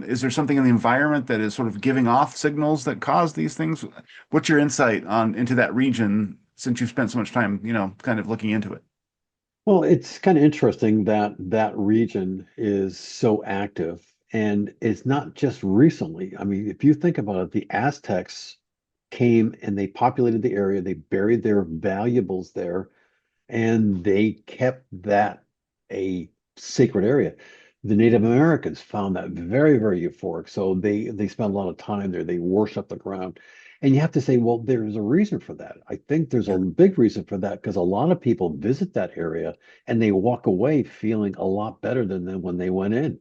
Is there something in the environment that is sort of giving off signals that cause these things? What's your insight on into that region since you've spent so much time, kind of looking into it? Well, it's kind of interesting that that region is so active, and it's not just recently. I mean, if you think about it, the Aztecs came and they populated the area, they buried their valuables there, and they kept that a sacred area. The Native Americans found that very, very euphoric. So they spent a lot of time there. They worship the ground. And you have to say, well, there's a reason for that. I think there's a Yeah, big reason for that because a lot of people visit that area and they walk away feeling a lot better than them when they went in.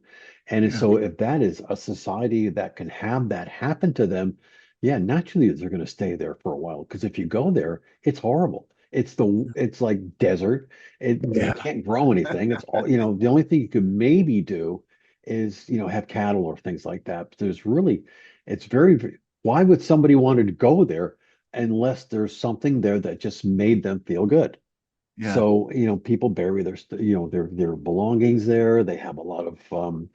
And yeah, so if that is a society that can have that happen to them, yeah, naturally they're going to stay there for a while. Because if you go there, it's horrible. It's like desert. You yeah, can't grow anything. It's all, the only thing you could maybe do is, have cattle or things like that. But it's why would somebody want to go there unless there's something there that just made them feel good? yeah, So, people bury their belongings there. They have a lot of,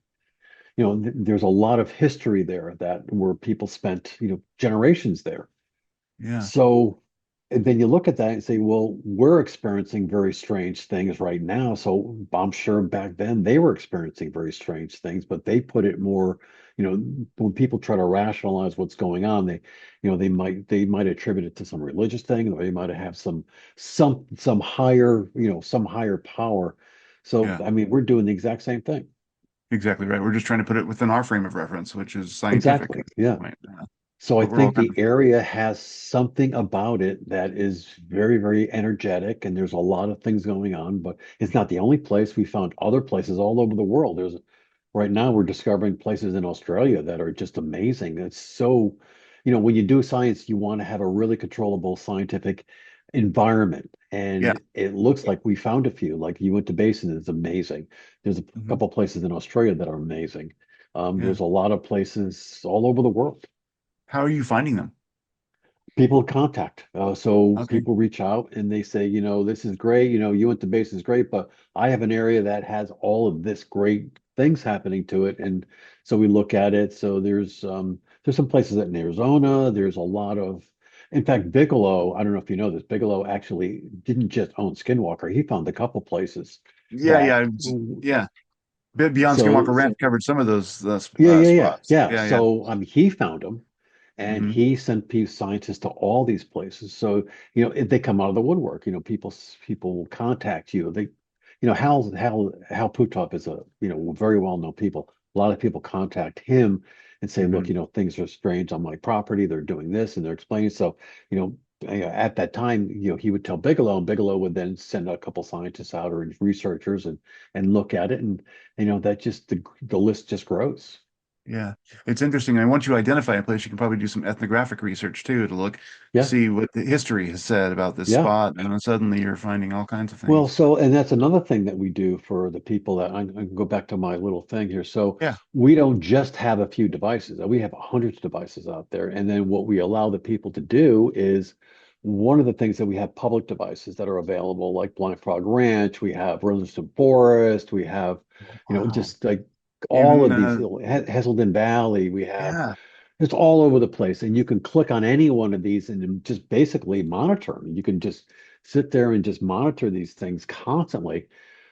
there's a lot of history there that where people spent, generations there. yeah, So and then you look at that and say, well, we're experiencing very strange things right now. So I'm sure back then they were experiencing very strange things, but they put it more, when people try to rationalize what's going on, they might attribute it to some religious thing, or they might have some higher, some higher power. So yeah. I mean, we're doing the exact same thing. Exactly right. We're just trying to put it within our frame of reference, which is scientific Exactly. at this Yeah. point. So I But we're all think kind the of, area has something about it that is very, very energetic, and there's a lot of things going on, but it's not the only place. We found other places all over the world. Right now we're discovering places in Australia that are just amazing. It's when you do science, you want to have a really controllable scientific environment. Yeah. And it looks like we found a few. Like Uinta Basin is amazing. There's a Hmm. couple places in Australia that are amazing. Yeah. There's a lot of places all over the world. How are you finding them? People contact. So Okay. people reach out and they say, this is great. Uinta Basin is great, but I have an area that has all of this great things happening to it. And so we look at it. So there's some places in Arizona. There's a lot of, in fact, Bigelow, I don't know if you know this, Bigelow actually didn't just own Skinwalker. He found a couple places Yeah, that, yeah, yeah. Beyond so Skinwalker Ranch covered some of those spots. yeah. Yeah, yeah. So he found them, and Hmm. he sent scientists to all these places. So they come out of the woodwork. People will contact you. Hal Puthoff is a very well known people. A lot of people contact him and say, look, Hmm. things are strange on my property. They're doing this and they're explaining. So at that time, he would tell Bigelow, and Bigelow would then send a couple scientists out or researchers and look at it, and that just the list just grows. Yeah, it's interesting. And once you identify a place, you can probably do some ethnographic research too to look, Yeah, see what the history has said about this yeah. spot, and then suddenly you're finding all kinds of Well, things. so, and that's another thing that we do for the people that I can go back to my little thing here. So Yeah. we don't just have a few devices. We have hundreds of devices out there. And then what we allow the people to do is one of the things that we have public devices that are available, like Blind Frog Ranch, we have Williamson Forest, we have, Wow. just like all Even of these, Heselden Valley, we have, yeah, it's all over the place. And you can click on any one of these and just basically monitor them. You can just sit there and just monitor these things constantly.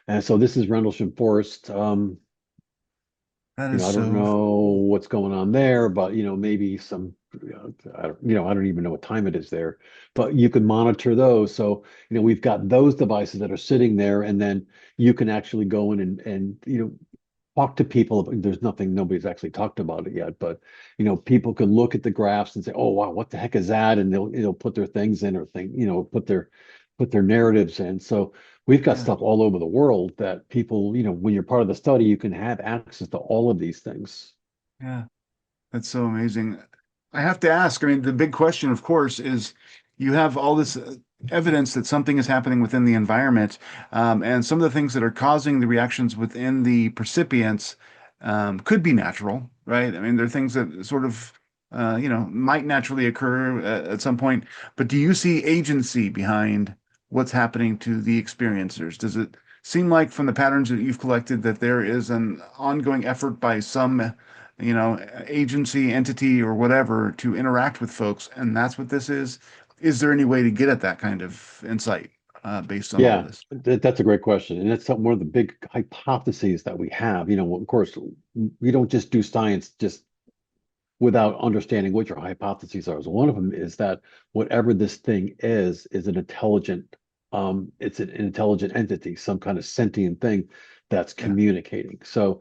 And so this is Rendlesham Forest. that is I don't so. know what's going on there, but maybe some, I don't even know what time it is there, but you can monitor those. So, we've got those devices that are sitting there, and then you can actually go in and talk to people. There's nothing, nobody's actually talked about it yet, but people can look at the graphs and say, "Oh wow, what the heck is that?" And they'll put their things in, or put their narratives in. So we've got Yeah, stuff all over the world that people, when you're part of the study, you can have access to all of these things. yeah. That's so amazing. I have to ask, I mean, the big question, of course, is you have all this evidence that something is happening within the environment, and some of the things that are causing the reactions within the percipients could be natural, right? I mean, there are things that sort of, might naturally occur at some point, but do you see agency behind what's happening to the experiencers? Does it seem like from the patterns that you've collected that there is an ongoing effort by some agency, entity, or whatever to interact with folks, and that's what this is. Is there any way to get at that kind of insight based on all Yeah, this? that's a great question. And that's one of the big hypotheses that we have. Of course, we don't just do science just without understanding what your hypotheses are. So one of them is that whatever this thing is an intelligent, it's an intelligent entity, some kind of sentient thing that's Yeah, communicating. So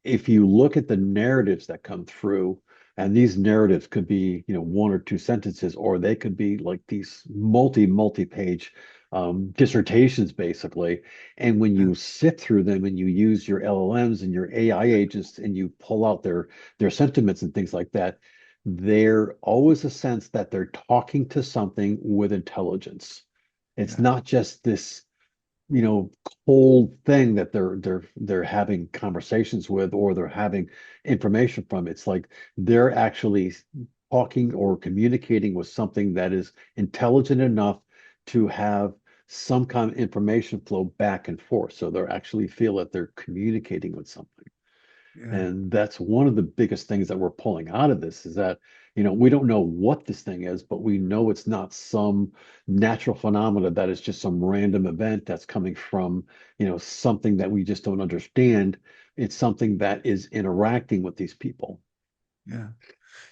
if you look at the narratives that come through, and these narratives could be, one or two sentences, or they could be like these multi-page dissertations, basically. And when yeah, you sift through them and you use your LLMs and your AI agents and you pull out their sentiments and things like that, there always a sense that they're talking to something with intelligence. It's yeah, not just this you know, cold thing that they're having conversations with, or they're having information from. It's like they're actually talking or communicating with something that is intelligent enough to have some kind of information flow back and forth. So they actually feel that they're communicating with something. yeah, And that's one of the biggest things that we're pulling out of this, is that, we don't know what this thing is, but we know it's not some natural phenomena that is just some random event that's coming from, something that we just don't understand. It's something that is interacting with these people. yeah.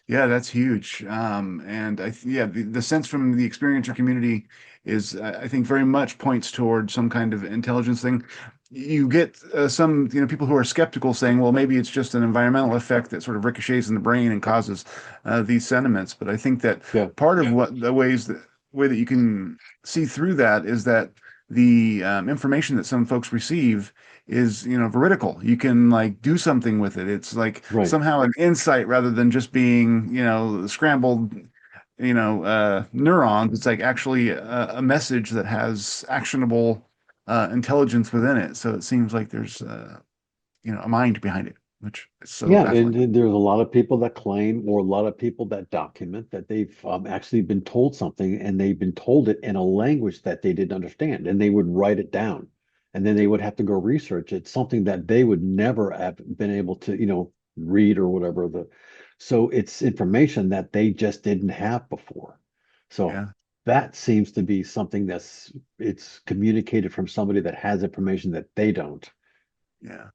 Yeah, that's huge. And yeah, the sense from the experiencer community is, I think, very much points toward some kind of intelligence thing. You get some, people who are skeptical saying, well, maybe it's just an environmental effect that sort of ricochets in the brain and causes these sentiments. But I think that Yeah, part of what the way that you can see through that is that the information that some folks receive is, veridical. You can like do something with it. It's like right. somehow an insight rather than just being, scrambled neurons. It's like actually a message that has actionable intelligence within it. So it seems like there's a mind behind it, which is so Yeah, baffling. and there's a lot of people that claim, or a lot of people that document that they've actually been told something, and they've been told it in a language that they didn't understand, and they would write it down, and then they would have to go research it, something that they would never have been able to, read or whatever. So it's information that they just didn't have before. So Yeah, that seems to be something it's communicated from somebody that has information that they don't. yeah.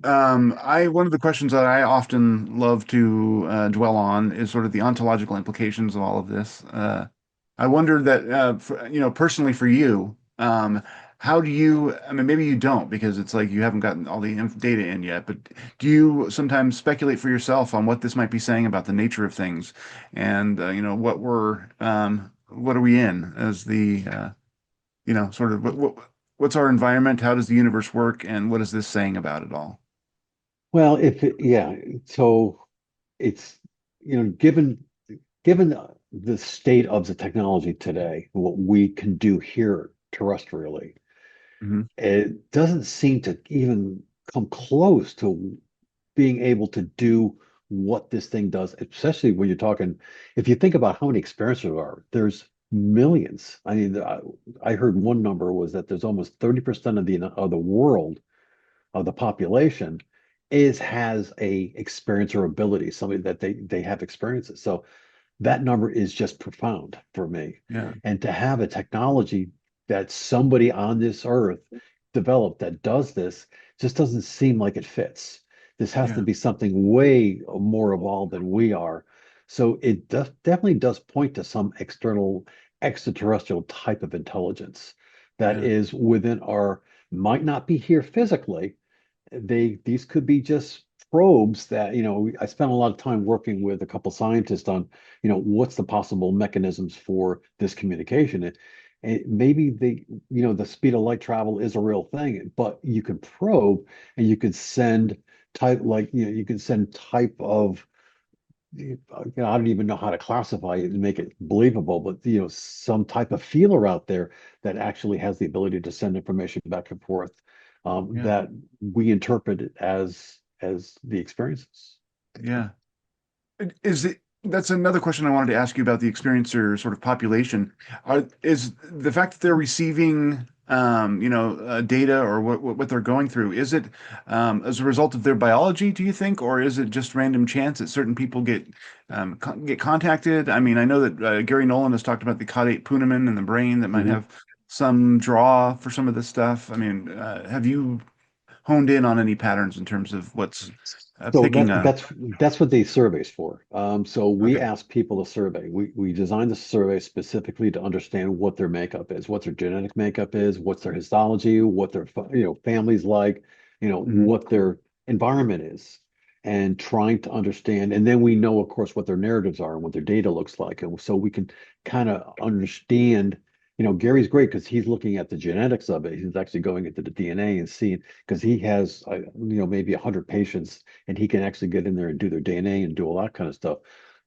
I one of the questions that I often love to dwell on is sort of the ontological implications of all of this. I wonder that, personally for you, how do you? I mean, maybe you don't because it's like you haven't gotten all the data in yet. But do you sometimes speculate for yourself on what this might be saying about the nature of things, and what are we in as the sort of what's our environment? How does the universe work, and what is this saying about it all? Well, yeah, so it's, given the state of the technology today, what we can do here terrestrially, Hmm. it doesn't seem to even come close to being able to do what this thing does, especially when you're talking, if you think about how many experiences there are, there's millions. I mean, I heard one number was that there's almost 30% of the world, of the population, has a experience or ability, somebody that they have experiences. So that number is just profound for me. Yeah, And to have a technology that somebody on this earth developed that does this just doesn't seem like it fits. This has to yeah, be something way more evolved than we are. So it definitely does point to some external extraterrestrial type of intelligence that yeah. is within our, might not be here physically. These could be just probes that, I spent a lot of time working with a couple scientists on, what's the possible mechanisms for this communication. And maybe the speed of light travel is a real thing, but you could probe and you could send type, like, you could send type of, I don't even know how to classify it and make it believable, but some type of feeler out there that actually has the ability to send information back and forth, Yeah, that we interpret it as the experiences. yeah. Is it That's another question I wanted to ask you about the experiencer sort of population. Is the fact that they're receiving data or what they're going through, is it as a result of their biology, do you think, or is it just random chance that certain people get contacted? I mean, I know that Gary Nolan has talked about the caudate putamen in the brain that might Mhm. have some draw for some of this stuff. I mean, have you honed in on any patterns in terms of what's So picking up? that's what the survey's for. So we Okay. ask people to survey. We designed the survey specifically to understand what their makeup is, what their genetic makeup is, what's their histology, what their family's like, Hmm. what their environment is, and trying to understand. And then we know, of course, what their narratives are and what their data looks like, and so we can kind of understand. Gary's great because he's looking at the genetics of it. He's actually going into the DNA and seeing, because he has, maybe 100 patients, and he can actually get in there and do their DNA and do all that kind of stuff.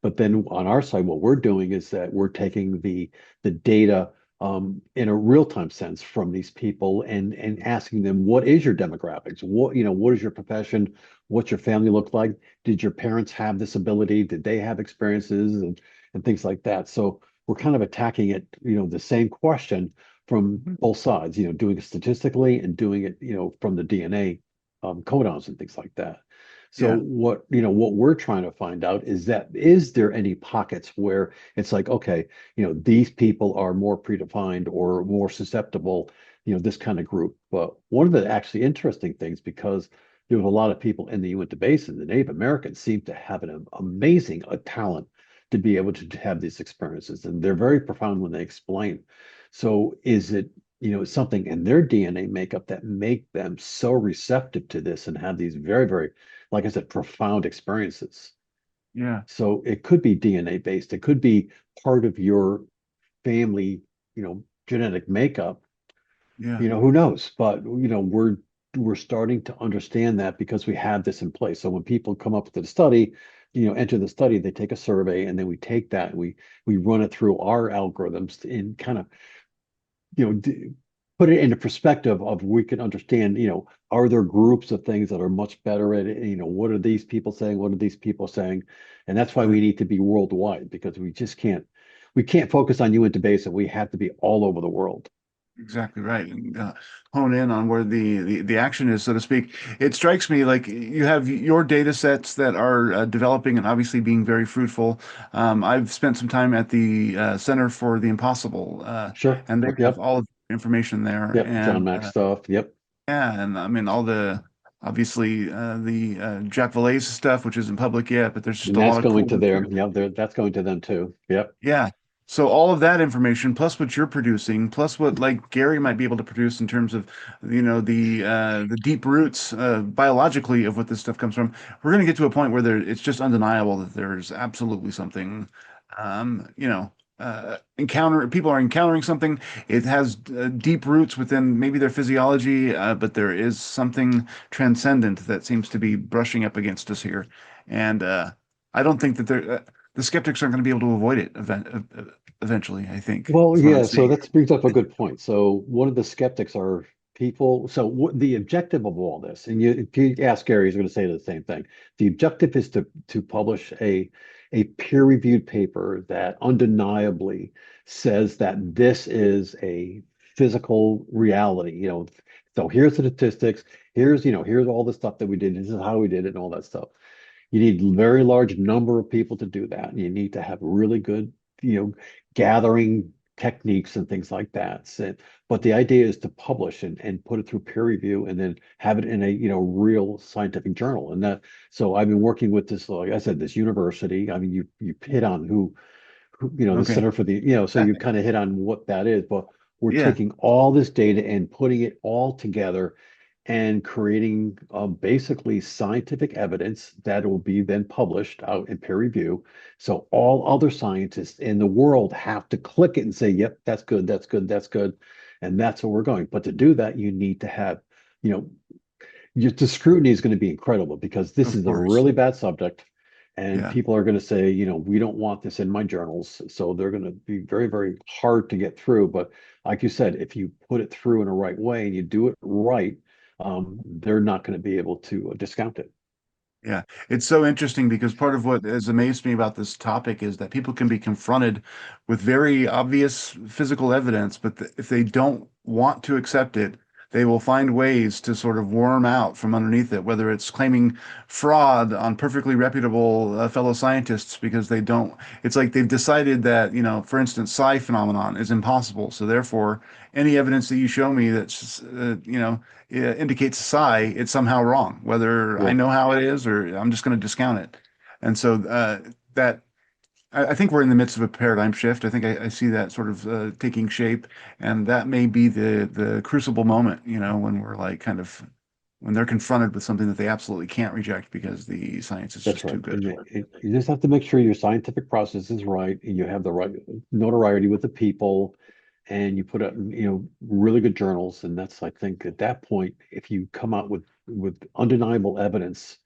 But then on our side, what we're doing is that we're taking the data, in a real time sense from these people, and asking them, what is your demographics? What is your profession? What's your family look like? Did your parents have this ability? Did they have experiences and things like that? So we're kind of attacking it, the same question from both sides, doing it statistically and doing it, from the DNA, codons and things like that. So Yeah. what we're trying to find out is that, is there any pockets where it's like, okay, these people are more predefined or more susceptible, this kind of group. But one of the actually interesting things, because there was a lot of people in the Uinta Basin, the Native Americans seem to have an amazing talent to be able to have these experiences, and they're very profound when they explain. So is it, something in their DNA makeup that make them so receptive to this and have these very, very, like I said, profound experiences? Yeah. So it could be DNA based. It could be part of your family, genetic makeup. Yeah. Who knows? But we're starting to understand that because we have this in place. So when people come up with the study, enter the study, they take a survey, and then we take that and we run it through our algorithms and kind of you know, put it into perspective of we can understand, are there groups of things that are much better at it? What are these people saying? What are these people saying? And that's why we need to be worldwide because we can't focus on Uinta Basin. We have to be all over the world. Exactly right. And hone in on where the action is, so to speak. It strikes me like you have your data sets that are developing and obviously being very fruitful. I've spent some time at the Center for the Impossible, Sure. and they have Yep. all of the information there. Yep. John And Mack stuff. Yep. yeah, and I mean all the obviously the Jack Valais stuff, which isn't public yet, but there's just And a that's lot of going cool to them. material. Yeah, that's going to them too. Yep. Yeah. So all of that information, plus what you're producing, plus what like Gary might be able to produce in terms of, the deep roots biologically of what this stuff comes from, we're going to get to a point where it's just undeniable that there's absolutely something, people are encountering something. It has deep roots within maybe their physiology, but there is something transcendent that seems to be brushing up against us here, and I don't think that the skeptics aren't going to be able to avoid it eventually, I think. Well, That's what I'm yeah, so seeing. that brings up a good point. So one of the skeptics are people. So what the objective of all this, and if you ask Gary, he's going to say the same thing. The objective is to publish a peer-reviewed paper that undeniably says that this is a physical reality. So here's the statistics. Here's all the stuff that we did. This is how we did it, and all that stuff. You need a very large number of people to do that. And you need to have really good, you know, gathering techniques and things like that. So, but the idea is to publish and put it through peer review and then have it in a, real scientific journal. And so I've been working with this, like I said, this university. I mean, you hit on the Okay. Center for the, so Uh, you kind of hit on what that is, but we're yeah. taking all this data and putting it all together and creating basically scientific evidence that will be then published out in peer review. So all other scientists in the world have to click it and say, yep, that's good, that's good, that's good. And that's where we're going. But to do that, you need to have, you know, the scrutiny is going to be incredible because this Of is a course. really bad subject. And Yeah. people are going to say, we don't want this in my journals. So they're going to be very, very hard to get through. But like you said, if you put it through in a right way and you do it right, they're not going to be able to discount it. Yeah, it's so interesting because part of what has amazed me about this topic is that people can be confronted with very obvious physical evidence, but if they don't want to accept it, they will find ways to sort of worm out from underneath it, whether it's claiming fraud on perfectly reputable fellow scientists because they don't, it's like they've decided that, for instance, psi phenomenon is impossible. So therefore, any evidence that you show me that's, indicates psi, it's somehow wrong, whether I Yeah, know how it is or I'm just going to discount it. And so that I think we're in the midst of a paradigm shift. I think I see that sort of taking shape, and that may be the crucible moment, when we're like kind of when they're confronted with something that they absolutely can't reject because the science is that's just right. too good And for it. you just have to make sure your scientific process is right and you have the right notoriety with the people and you put out, really good journals. And that's, I think, at that point, if you come out with undeniable evidence,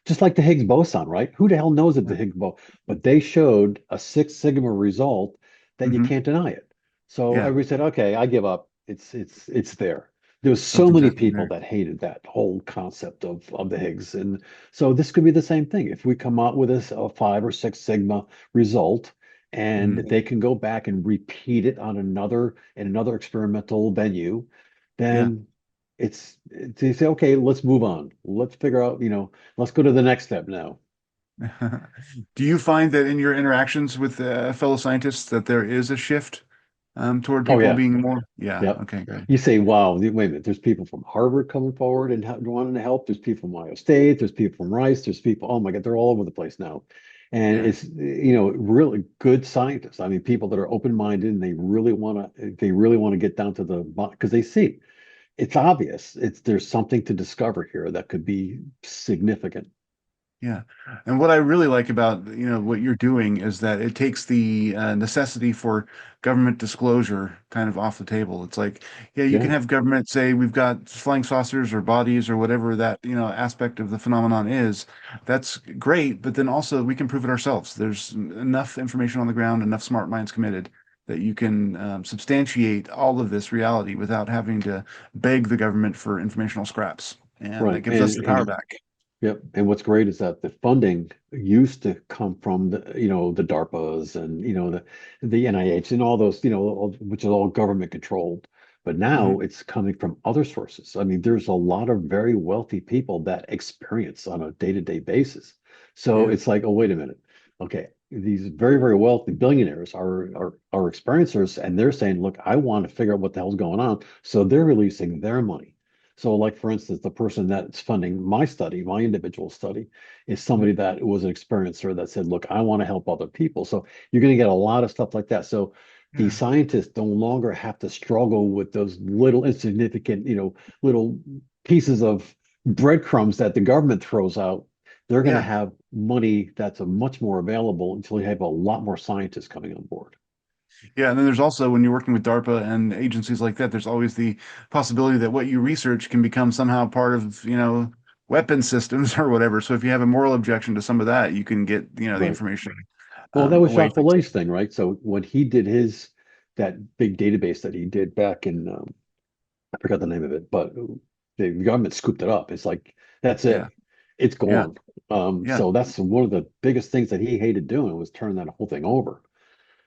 just like the Higgs boson, right? Who the hell knows that the Yeah. Higgs boson? But they showed a Six Sigma result that you Hmm. can't deny it. So Yeah, everybody said, "Okay, I give up. It's there." There was that's so many exactly people right. that hated that whole concept of the Higgs, and so this could be the same thing. If we come out with a 5 or 6 sigma result, and Hmm. they can go back and repeat it on another experimental venue, Yeah. then they say, okay, let's move on. Let's figure out, let's go to the next step now. Do you find that in your interactions with fellow scientists that there is a shift toward Oh people yeah, being more? Yeah. yep. Okay, good. You say, wow, wait a minute. There's people from Harvard coming forward and wanting to help. There's people from Ohio State. There's people from Rice. There's people. Oh my God, they're all over the place now. And Yeah. it's, really good scientists. I mean, people that are open-minded and they really want to get down to because they see it's obvious. There's something to discover here that could be significant. Yeah. And what I really like about, what you're doing is that it takes the necessity for government disclosure kind of off the table. It's like, yeah, you can Yeah, have government say we've got flying saucers or bodies or whatever that, aspect of the phenomenon is. That's great, but then also we can prove it ourselves. There's enough information on the ground, enough smart minds committed that you can substantiate all of this reality without having to beg the government for informational scraps. And that right. gives us the power back. Yep. And what's great is that the funding used to come from the DARPAs and, the NIH and all those, which is all government controlled. But Mhm. now it's coming from other sources. I mean, there's a lot of very wealthy people that experience on a day-to-day basis. So Yeah. it's like, oh, wait a minute. Okay. These very, very wealthy billionaires are experiencers, and they're saying, look, I want to figure out what the hell's going on. So they're releasing their money. So, like for instance, the person that's funding my study, my individual study, is somebody that was an experiencer that said, "Look, I want to help other people." So you're going to get a lot of stuff like that. So the Yeah. scientists no longer have to struggle with those little insignificant, little pieces of breadcrumbs that the government throws out. They're going to Yeah. have money that's a much more available until you have a lot more scientists coming on board. Yeah, and then there's also when you're working with DARPA and agencies like that, there's always the possibility that what you research can become somehow part of, weapon systems or whatever. So if you have a moral objection to some of that, you can get, the Right. information Well, that was away Jacques from. Vallée's thing, right? So when he did that big database that he did back in, I forgot the name of it, but the government scooped it up. It's like, that's Yeah, it. It's yeah, gone. yeah, So that's one of the biggest things that he hated doing was turning that whole thing over.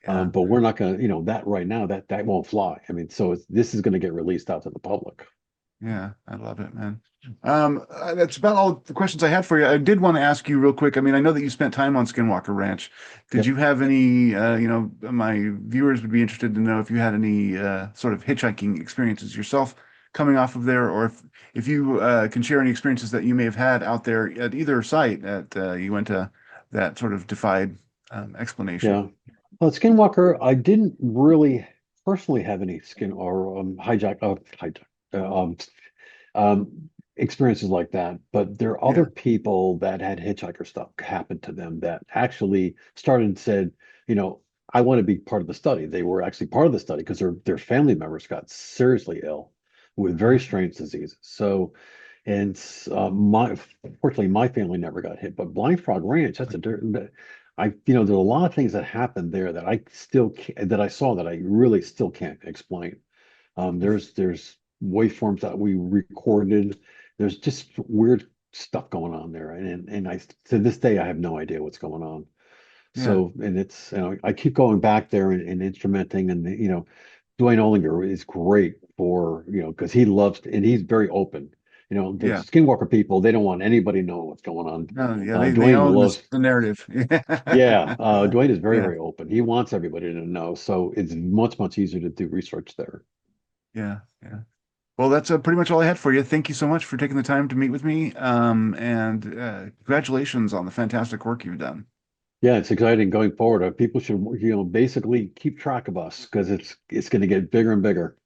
yeah. But we're not going to, that right now, that won't fly. I mean, so this is going to get released out to the public. Yeah, I love it, man. That's about all the questions I had for you. I did want to ask you real quick. I mean, I know that you spent time on Skinwalker Ranch. Did Yep. you have any, my viewers would be interested to know if you had any sort of hitchhiking experiences yourself coming off of there, or if you can share any experiences that you may have had out there at either site that you went to that sort of defied explanation. Yeah. Well, Skinwalker, I didn't really personally have any skin or uh, um, experiences like that. But there are other Yeah. people that had hitchhiker stuff happen to them that actually started and said, you know, I want to be part of the study. They were actually part of the study because their family members got seriously ill with very Uh-huh. strange diseases. So, and my fortunately, my family never got hit. But Blind Frog Ranch, that's a dirt. There's a lot of things that happened there that I still that I saw that I really still can't explain. There's waveforms that we recorded. There's just weird stuff going on there, and I to this day I have no idea what's going on. Yeah. So, and it's I keep going back there and instrumenting, and Dwayne Ollinger is great for because he loves and he's very open. The Yeah. Skinwalker people, they don't want anybody knowing what's going on. No, yeah, they Dwayne own loves the narrative. yeah, Dwayne is very, Yeah. very open. He wants everybody to know, so it's much, much easier to do research there. Yeah, yeah. Well, that's pretty much all I had for you. Thank you so much for taking the time to meet with me. And congratulations on the fantastic work you've done. Yeah, it's exciting going forward. People should, basically keep track of us because it's going to get bigger and bigger.